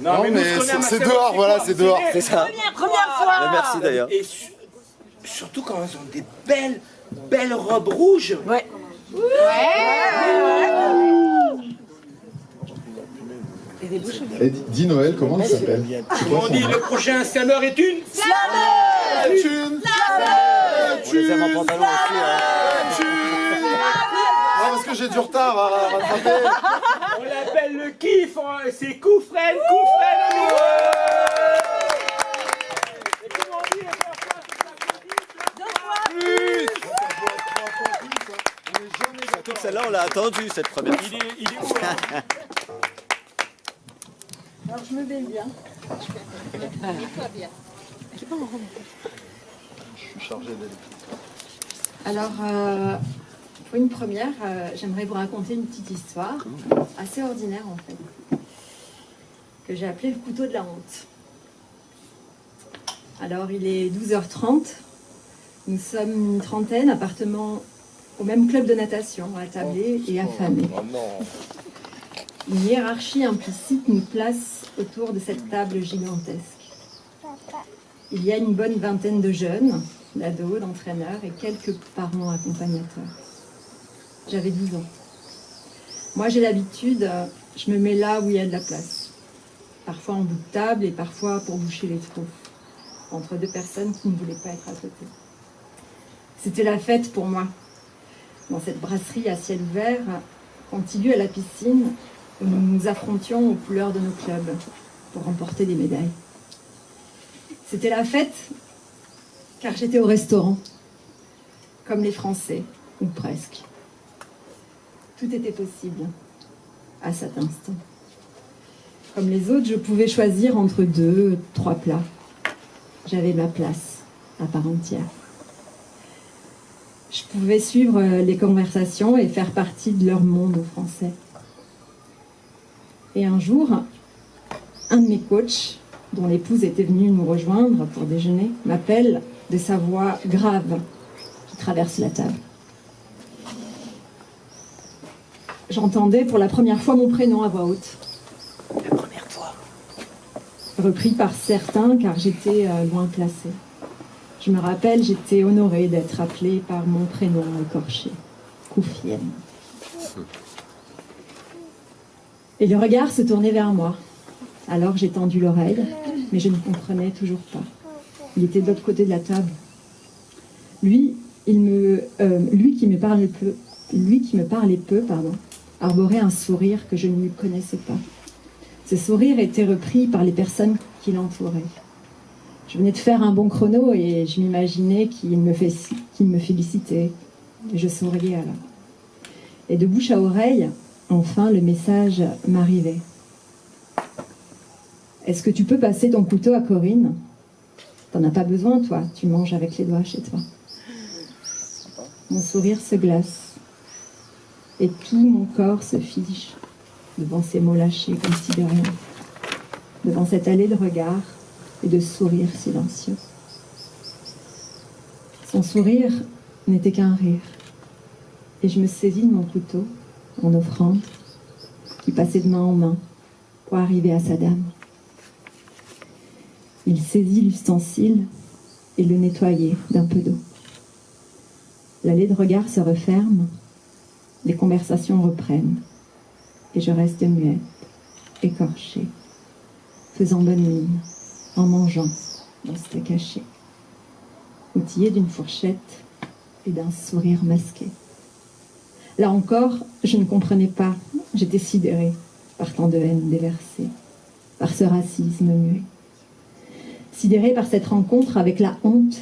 Non, mais c'est dehors, voilà, c'est dehors. C'est ça. Première fois. Merci d'ailleurs. Et surtout quand elles ont des belles robes rouges. Ouais. Et des bouches. Et dis Noël, comment il s'appelle? Comment on dit, le prochain slammer est une On les aime en pantalon aussi. Ah, parce que j'ai du retard à rattraper. On l'appelle le kiff, hein, c'est Koufren. Surtout que celle-là, on l'a attendue cette première fois. Il est où là? Alors, je me baigne bien. Je suis chargé d'aller. Alors, pour une première, j'aimerais vous raconter une petite histoire, assez ordinaire en fait, que j'ai appelée le couteau de la honte. Alors, il est 12h30, nous sommes une trentaine, appartement au même club de natation, attablés et affamés. Une hiérarchie implicite nous place autour de cette table gigantesque. Il y a une bonne vingtaine de jeunes, d'ados, d'entraîneurs et quelques parents accompagnateurs. J'avais 12 ans. Moi, j'ai l'habitude, je me mets là où il y a de la place. Parfois en bout de table et parfois pour boucher les trous, entre deux personnes qui ne voulaient pas être à côté. C'était la fête pour moi. Dans cette brasserie à ciel ouvert, contiguë à la piscine, où nous nous affrontions aux couleurs de nos clubs pour remporter des médailles. C'était la fête car j'étais au restaurant, comme les Français, ou presque. Tout était possible à cet instant. Comme les autres, je pouvais choisir entre 2, 3 plats. J'avais ma place à part entière. Je pouvais suivre les conversations et faire partie de leur monde français. Et un jour, un de mes coachs, dont l'épouse était venue nous rejoindre pour déjeuner, m'appelle de sa voix grave qui traverse la table. J'entendais pour la première fois mon prénom à voix haute. La première fois. Repris par certains car j'étais loin placée. Je me rappelle, j'étais honorée d'être appelée par mon prénom écorché, Koufienne. Et le regard se tournait vers moi. Alors j'ai tendu l'oreille, mais je ne comprenais toujours pas. Il était de l'autre côté de la table. Lui qui me parlait peu, arborait un sourire que je ne lui connaissais pas. Ce sourire était repris par les personnes qui l'entouraient. Je venais de faire un bon chrono et je m'imaginais qu'il me félicitait. Et je souriais alors. Et de bouche à oreille, enfin, le message m'arrivait. Est-ce que tu peux passer ton couteau à Corinne? T'en as pas besoin, toi. Tu manges avec les doigts chez toi. Mon sourire se glace. Et tout mon corps se fige. devant ces mots lâchés comme si de rien, devant cette allée de regards et de sourires silencieux. Son sourire n'était qu'un rire, et je me saisis de mon couteau, en offrande, qui passait de main en main pour arriver à sa dame. Il saisit l'ustensile et le nettoyait d'un peu d'eau. L'allée de regard se referme, les conversations reprennent, et je reste muette, écorchée, faisant bonne mine, en mangeant mon steak haché, outillée d'une fourchette et d'un sourire masqué. Là encore, je ne comprenais pas, j'étais sidérée par tant de haine déversée, par ce racisme muet. Sidérée par cette rencontre avec la honte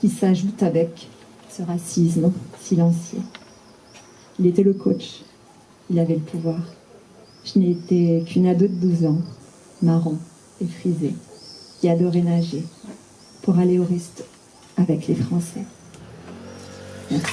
qui s'ajoute avec ce racisme silencieux. Il était le coach, il avait le pouvoir. Je n'étais qu'une ado de 12 ans, marron et frisée, qui adorait nager pour aller au resto avec les Français. Merci.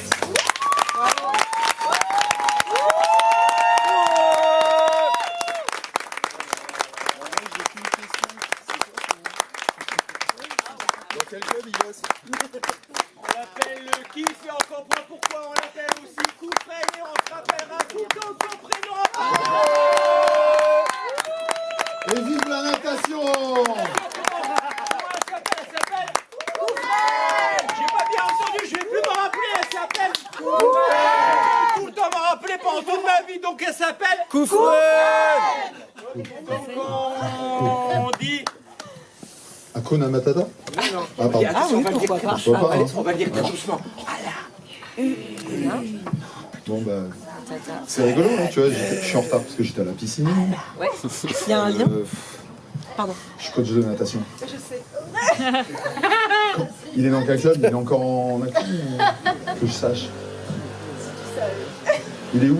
On l'appelle le kiff et on comprend pourquoi on l'appelle aussi Koufren et on se rappellera tout le temps son prénom. Et vive la natation! J'ai pas bien entendu, je vais plus me rappeler, elle s'appelle Koufren. Tout le temps me rappeler pendant toute ma vie, donc elle s'appelle Koufren. Donc on dit... Hakuna Matata? Non. Ah, pardon. Ah oui, pourquoi pas. On va le dire hein. tout doucement. Bon, bah, c'est rigolo, hein, tu vois, je suis en retard parce que j'étais à la piscine. Ouais. Il y a un lien. Pardon. Je suis coach de natation. Je sais. Il est dans quel club? Il est encore en actif? Que je sache. Il est où?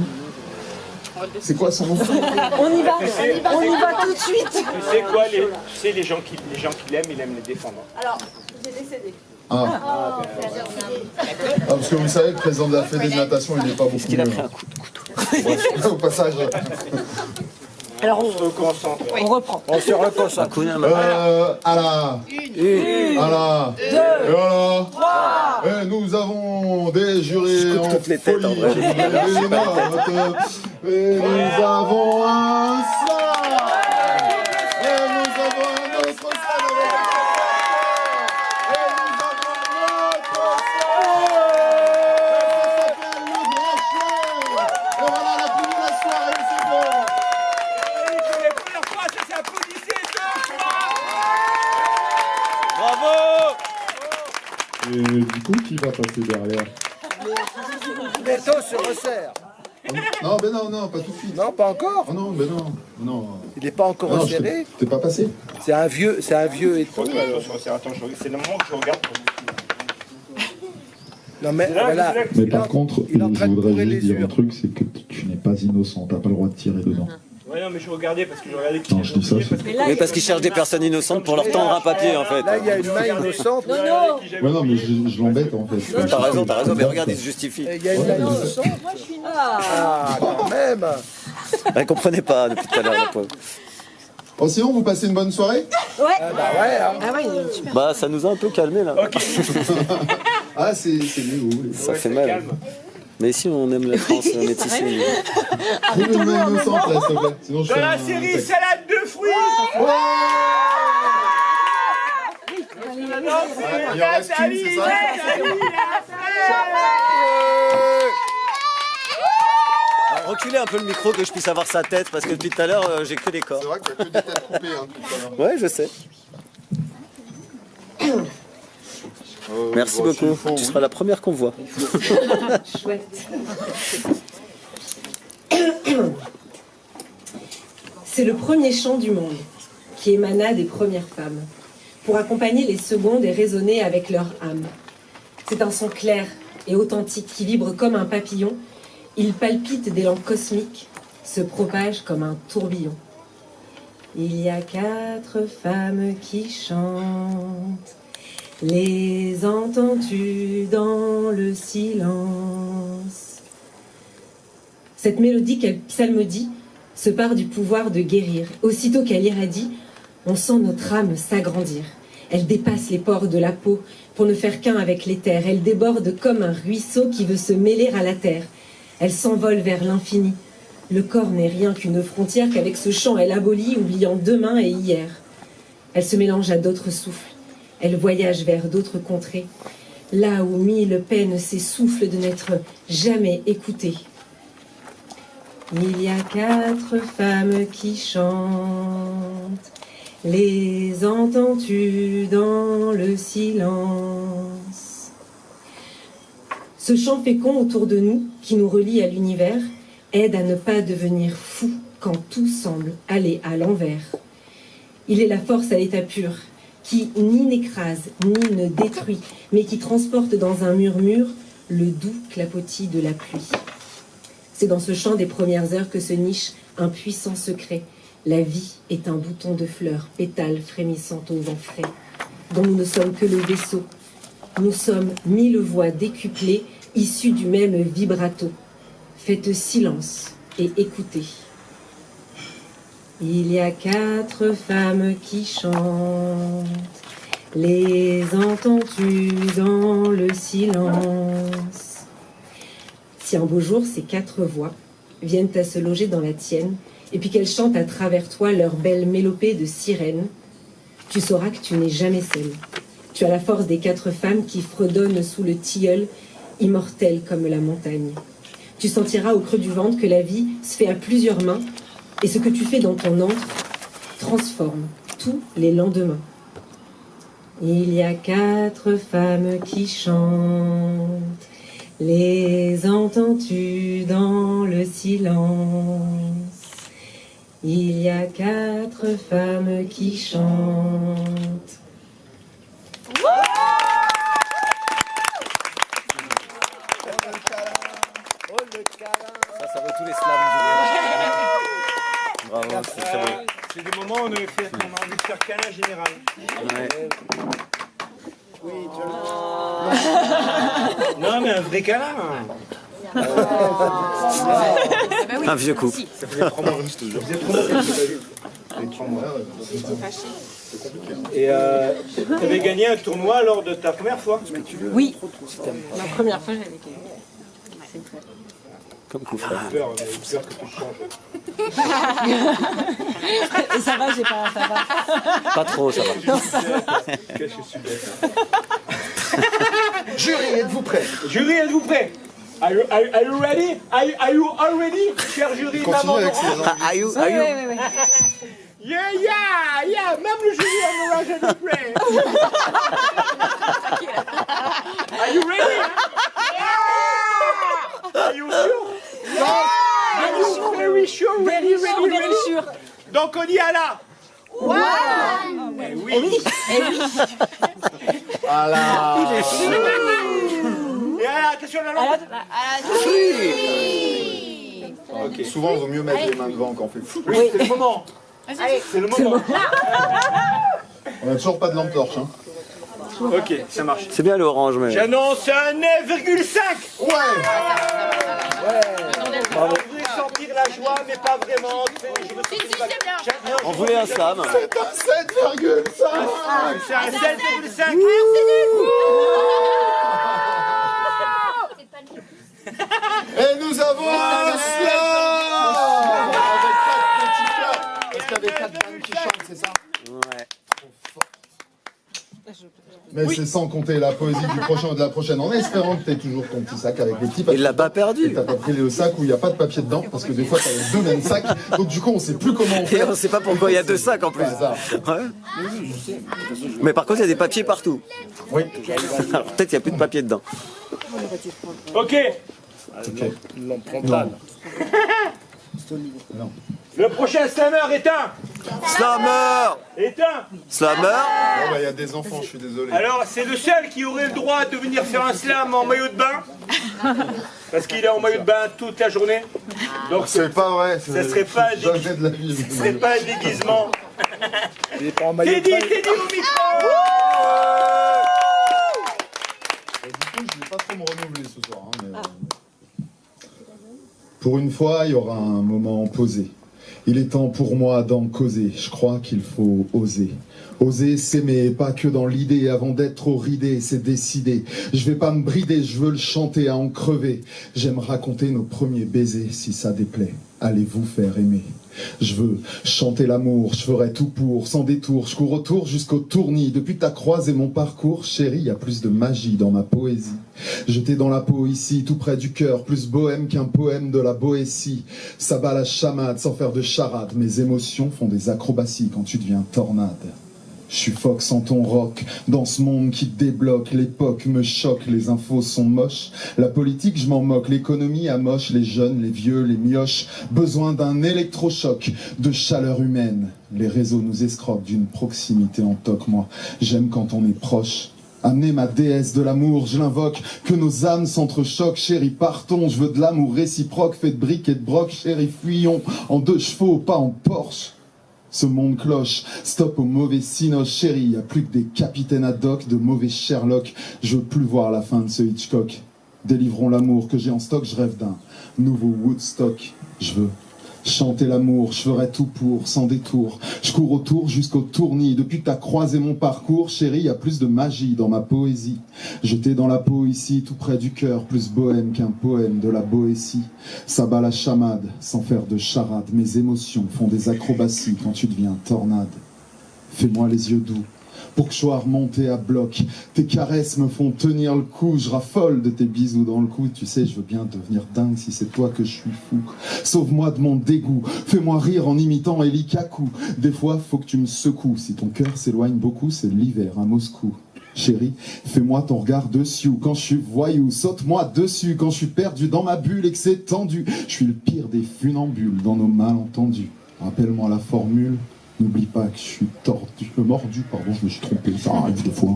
C'est quoi son nom? On y va tout de suite. Tu sais quoi, les gens qui l'aiment, il aime les défendre. Alors, j'ai décédé. Ah. Parce que vous savez, le président de la Fédé de natation, il n'est pas beaucoup mieux. Au passage. Alors on se reconcentre. On reprend. On se reconcentre. À la. Une. À la. Deux. Et à la. Trois. Et nous avons des jurés en toutes les têtes, en vrai. folie. Des notes. Et nous avons un stade. Et nous avons un autre stade. Et nous avons un autre stade. Ça s'appelle le Grand Chien. Et voilà la plus de la soirée, c'est bon. Et pour les premières fois, ça s'applaudissait deux fois. Bravo. Et du coup, qui va passer derrière? Bientôt se resserre. Non, ben non, pas tout de suite. Non, pas encore. Oh non, ben non. Il n'est pas encore Non, resserré. T'es pas passé. C'est un vieux et tout. Attends, c'est le moment que je regarde. Non mais voilà. Mais par contre, il est en train je de voudrais bourrer juste les dire yeux. un truc, c'est que tu n'es pas innocent, t'as pas le droit de tirer dedans. Ouais, non, mais je regardais parce que je regardais qui. Non, je dis ça. Mais parce qu'ils cherchent des personnes innocentes pour leur tendre un papier en fait. Là, il y a une main innocente. Non. Ouais, non, mais je l'embête en fait. T'as raison, mais regarde, il se justifie. Il y a une main innocente. Moi, je suis une. Ah, quand même. Elle comprenait pas depuis tout à l'heure, la pauvre. Oh, sinon, vous passez une bonne soirée? Ouais. Bah ouais. Hein. Ah ouais, il est super. Bah, ça nous a un peu calmé là. Ah, c'est mieux. Ça fait mal. Mais si on aime la France métissée. Trouve une main innocente là, s'il te plaît. Sinon, je Dans fais la un série texte. Salade de fruits. Il en reste une, c'est ça? Alors, reculez un peu le micro que je puisse avoir sa tête parce que depuis tout à l'heure j'ai que des corps. C'est vrai qu'il y a que des têtes coupées hein, tout à l'heure. Ouais, je sais. Merci beaucoup. Tu seras la première qu'on voit. Chouette. C'est le premier chant du monde qui émana des premières femmes pour accompagner les secondes et résonner avec leur âme. C'est un son clair et authentique qui vibre comme un papillon. Il palpite d'élan cosmique, se propage comme un tourbillon. Il y a 4 femmes qui chantent. Les entends-tu dans le silence? Cette mélodie qu'elle psalmodie se part du pouvoir de guérir. Aussitôt qu'elle irradie, on sent notre âme s'agrandir. Elle dépasse les pores de la peau pour ne faire qu'un avec l'éther. Elle déborde comme un ruisseau qui veut se mêler à la terre. Elle s'envole vers l'infini. Le corps n'est rien qu'une frontière qu'avec ce chant elle abolit, oubliant demain et hier. Elle se mélange à d'autres souffles. Elle voyage vers d'autres contrées, là où mille peines s'essoufflent de n'être jamais écoutées. Il y a 4 femmes qui chantent. Les entends-tu dans le silence? Ce chant fécond autour de nous, qui nous relie à l'univers, aide à ne pas devenir fou quand tout semble aller à l'envers. Il est la force à l'état pur, qui ni n'écrase, ni ne détruit, mais qui transporte dans un murmure le doux clapotis de la pluie. C'est dans ce chant des premières heures que se niche un puissant secret. La vie est un bouton de fleurs, pétales frémissant au vent frais, dont nous ne sommes que le vaisseau. Nous sommes 1000 voix décuplées, issues du même vibrato. Faites silence et écoutez. Il y a 4 femmes qui chantent. Les entends-tu dans le silence? Si un beau jour, ces 4 voix viennent à se loger dans la tienne, et puis qu'elles chantent à travers toi leur belle mélopée de sirène, tu sauras que tu n'es jamais seule. Tu as la force des 4 femmes qui fredonnent sous le tilleul, immortelles comme la montagne. Tu sentiras au creux du ventre que la vie se fait à plusieurs mains, et ce que tu fais dans ton antre transforme tous les lendemains. Il y a 4 femmes qui chantent. Les entends-tu dans le silence? Il y a 4 femmes qui chantent. Ça vaut tous les slams du monde. Bravo, c'est très beau. C'est des moments où on a envie de faire câlin général. Ouais. Oui, non, mais un vrai câlin. Un vieux couple. Ça faisait 3 mois, je te jure. Et tu avais gagné un tournoi lors de ta première fois? Oui, ma première fois j'avais gagné. Comme coup frère. J'ai peur que tu changes. Ça va, j'ai pas, ça va. Pas trop, ça va. Jury, êtes-vous prêts? Jury, êtes-vous prêts? Are you ready? Are you all ready? Cher jury, Continue avec ces maman. Are you? Yeah, même le jury on aura jamais prêt. Are you ready? Are you sure? Are you very sure? Ready? Sure. Donc on y a là. One. Eh oui. Voilà. Et alors, attention la langue. Ok. Souvent, il vaut mieux mettre les mains devant quand on fait fou. Oui, c'est le moment. C'est le moment. On n'a toujours pas de lampe torche. Hein. Ok, ça marche. C'est bien l'orange, mais. J'annonce un 9,5. Ouais. Bravo. On voulait sentir la joie, mais pas vraiment. On voulait un slam. C'est un 7,5. C'est un 7,5. Et nous avons un slam avec 4 petits cœurs. Parce qu'il y avait 4 dames qui chantent, c'est ça? Ouais. Mais c'est sans compter la poésie du prochain ou de la prochaine, en espérant que tu aies toujours ton petit sac avec les petits papiers. Il l'a pas perdu. Et t'as pas pris le sac où il n'y a pas de papier dedans, parce que des fois, tu as les 2 mêmes sacs. Donc du coup, on sait plus comment on fait. Et on sait pas pourquoi il y a 2 sacs en plus. Ouais. Mais par contre, il y a des papiers partout. Oui. Alors peut-être qu'il n'y a plus de papier dedans. Ok. Non. Le prochain slammer est un. Slammer. Slammer. Bon, bah, il y a des enfants, je suis désolé. Alors, c'est le seul qui aurait le droit de venir faire un slam en maillot de bain. Parce qu'il est en maillot de bain toute la journée. Donc, c'est pas vrai. Ça serait pas un jamais de la vie. Ce serait pas un déguisement. Il est pas en maillot de Teddy bain. au micro. Du coup, je vais pas trop me renouveler ce soir. Hein, mais, pour une fois, il y aura un moment posé. Il est temps pour moi d'en causer, je crois qu'il faut oser. Oser s'aimer, pas que dans l'idée, avant d'être trop ridé, c'est décidé. Je vais pas me brider, je veux le chanter à en crever. J'aime raconter nos premiers baisers, si ça déplaît. Allez vous faire aimer. Je veux chanter l'amour, je ferai tout pour, sans détour. Je cours autour jusqu'au tournis. Depuis que t'as croisé mon parcours, chérie, y a plus de magie dans ma poésie. Jeté dans la peau ici, tout près du cœur, plus bohème qu'un poème de la Boétie. Ça bat la chamade sans faire de charade. Mes émotions font des acrobaties quand tu deviens tornade. Je suis Fox sans ton rock, dans ce monde qui débloque, l'époque me choque, les infos sont moches, la politique je m'en moque, l'économie amoche, les jeunes, les vieux, les mioches, besoin d'un électrochoc, de chaleur humaine, les réseaux nous escroquent d'une proximité en toc, moi j'aime quand on est proche. Amener ma déesse de l'amour, je l'invoque, que nos âmes s'entrechoquent, chérie partons, je veux de l'amour réciproque, fait de briques et de broc, chérie fuyons, en 2 chevaux, pas en Porsche. Ce monde cloche, stop au mauvais cinoche, chérie, y a plus que des capitaines ad hoc, de mauvais Sherlock, je veux plus voir la fin de ce Hitchcock. Délivrons l'amour que j'ai en stock, je rêve d'un nouveau Woodstock, je veux chanter l'amour, je ferai tout pour, sans détour. Je cours autour jusqu'au tournis. Depuis que t'as croisé mon parcours, chérie, y a plus de magie dans ma poésie. Jeté dans la peau ici, tout près du cœur, plus bohème qu'un poème de la Boétie. Ça bat la chamade, sans faire de charade. Mes émotions font des acrobaties quand tu deviens tornade. Fais-moi les yeux doux, pour que je sois remonté à bloc. Tes caresses me font tenir le coup, je raffole de tes bisous dans le cou. Tu sais, je veux bien devenir dingue si c'est toi que je suis fou. Sauve-moi de mon dégoût, fais-moi rire en imitant Eli Kaku. Des fois, faut que tu me secoues, si ton cœur s'éloigne beaucoup, c'est l'hiver à Moscou. Chérie, fais-moi ton regard dessus quand je suis voyou. Saute-moi dessus quand je suis perdu dans ma bulle et que c'est tendu. Je suis le pire des funambules dans nos malentendus. Rappelle-moi la formule. N'oublie pas que je suis mordu, pardon, je me suis trompé, ça arrive des fois.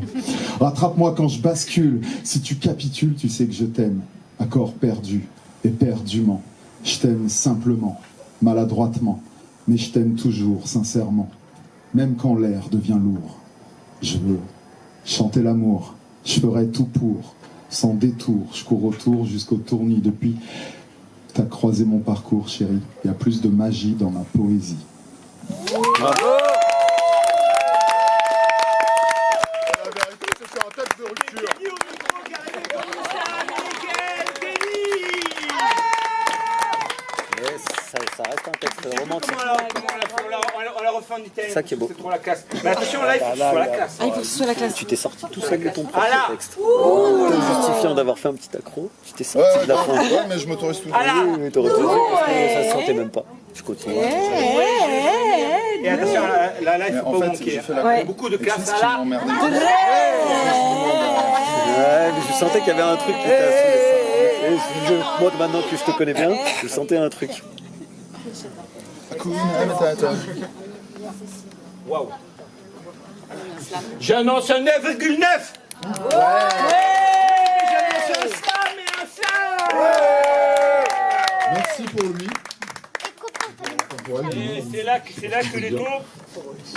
Rattrape-moi quand je bascule, si tu capitules, tu sais que je t'aime. Accord perdu, éperdument. Je t'aime simplement, maladroitement, mais je t'aime toujours, sincèrement. Même quand l'air devient lourd, je veux chanter l'amour, je ferai tout pour, sans détour. Je cours autour jusqu'au tournis. Depuis que t'as croisé mon parcours, chérie, il y a plus de magie dans ma poésie. Bravo. La vérité, c'est sur un texte de rupture. Ça reste un texte romantique. On la refait en italien. Ça qui est beau. C'est trop la classe. Mais attention, là, il faut que ce soit la classe. Ah, il faut que ce soit la classe. Tu t'es sorti tout seul de ton propre texte. Oh, justifiant d'avoir fait un petit accro. Tu t'es sorti de la fin. Ouais, mais je m'autorise tout. Oui, t'aurais dû dire parce que ça se sentait même pas. Je continue. Et attention, là, il faut pas manquer. Il y a beaucoup de classes. Là. Ouais, mais je sentais qu'il y avait un truc qui t'a saoulé. Moi, maintenant que je te connais bien, je sentais un truc. Waouh. J'annonce un 9,9. Ouais. J'annonce un slam et un slam. Merci pour lui. Et c'est là que les taux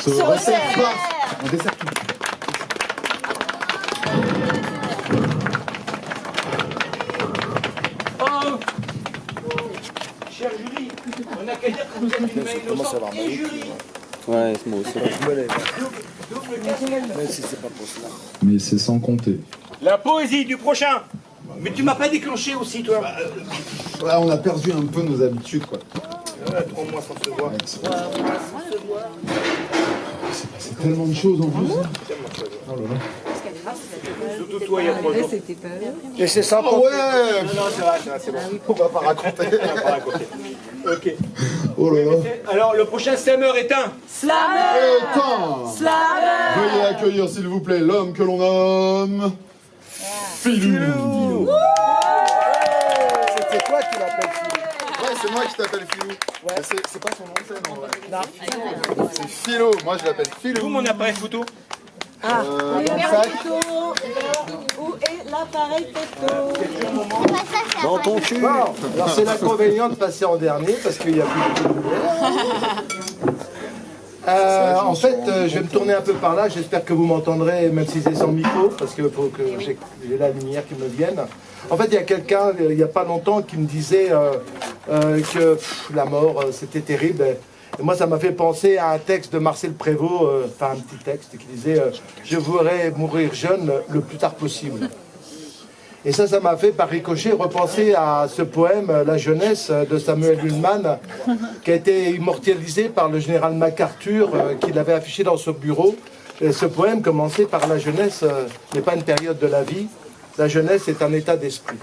se resserrent pas. On dessert tout. Oh, chère Julie, on n'a qu'à dire que vous êtes une main innocente et Julie. Ouais, moi aussi. Même si c'est pas pour cela. Mais c'est sans compter. La poésie du prochain. Mais tu m'as pas déclenché aussi, toi. Là, on a perdu un peu nos habitudes, quoi. 3 mois sans se voir. C'est passé tellement de choses en plus. Oh là là. Surtout toi, il y a 3 jours. Et c'est ça. Oh ouais. Non, c'est bon. On va pas raconter. On va pas raconter. Ok. Oh là là. Alors, le prochain slammer est un Slammer. Slammer. Veuillez accueillir, s'il vous plaît, l'homme que l'on nomme Filou. C'est toi qui l'appelles Filou. Ouais, c'est moi qui t'appelle Filou. Ouais. C'est pas son nom de scène, en vrai. Non. C'est Philo. Moi, je l'appelle Filou. Où mon appareil photo? Dans le sac. Où est l'appareil photo? Dans ton cul. Bon, alors c'est l'inconvénient de passer en dernier parce qu'il n'y a plus de lumière. En fait, je vais me tourner un peu par là. J'espère que vous m'entendrez, même si c'est sans micro, parce qu'il faut que j'ai la lumière qui me vienne. En fait, il y a quelqu'un, il n'y a pas longtemps, qui me disait que la mort, c'était terrible. Et moi, ça m'a fait penser à un texte de Marcel Prévost, enfin un petit texte, qui disait « Je voudrais mourir jeune le plus tard possible ». Et ça m'a fait, par ricochet, repenser à ce poème « La jeunesse » de Samuel Ullmann, qui a été immortalisé par le général MacArthur, qui l'avait affiché dans son bureau. Et ce poème commençait par « La jeunesse n'est pas une période de la vie, la jeunesse est un état d'esprit ».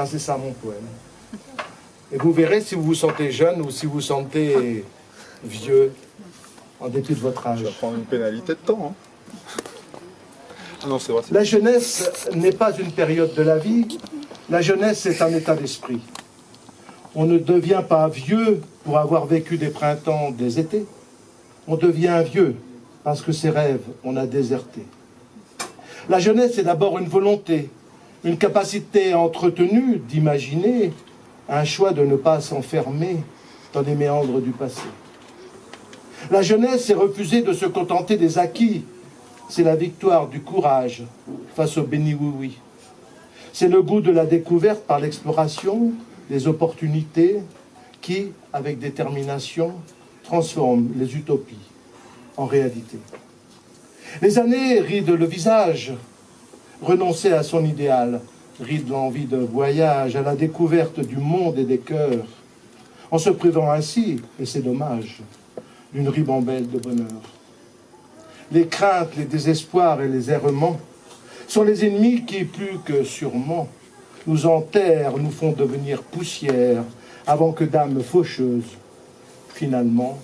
C'est ça mon poème. Et vous verrez si vous vous sentez jeune ou si vous vous sentez vieux, en dépit de votre âge. Je vais prendre une pénalité de temps. Ah non, c'est vrai. La jeunesse n'est pas une période de la vie, la jeunesse est un état d'esprit. On ne devient pas vieux pour avoir vécu des printemps, des étés. On devient vieux parce que ses rêves, on a déserté. La jeunesse est d'abord une volonté, une capacité entretenue d'imaginer, un choix de ne pas s'enfermer dans les méandres du passé. La jeunesse, c'est refuser de se contenter des acquis. C'est la victoire du courage face au béni-oui-oui. C'est le goût de la découverte par l'exploration, des opportunités qui, avec détermination, transforment les utopies en réalité. Les années rident le visage, renoncer à son idéal, ride l'envie de voyage, à la découverte du monde et des cœurs, en se privant ainsi, et c'est dommage, d'une ribambelle de bonheur. Les craintes, les désespoirs et les errements sont les ennemis qui, plus que sûrement, nous enterrent, nous font devenir poussière, avant que d'âmes faucheuses, finalement,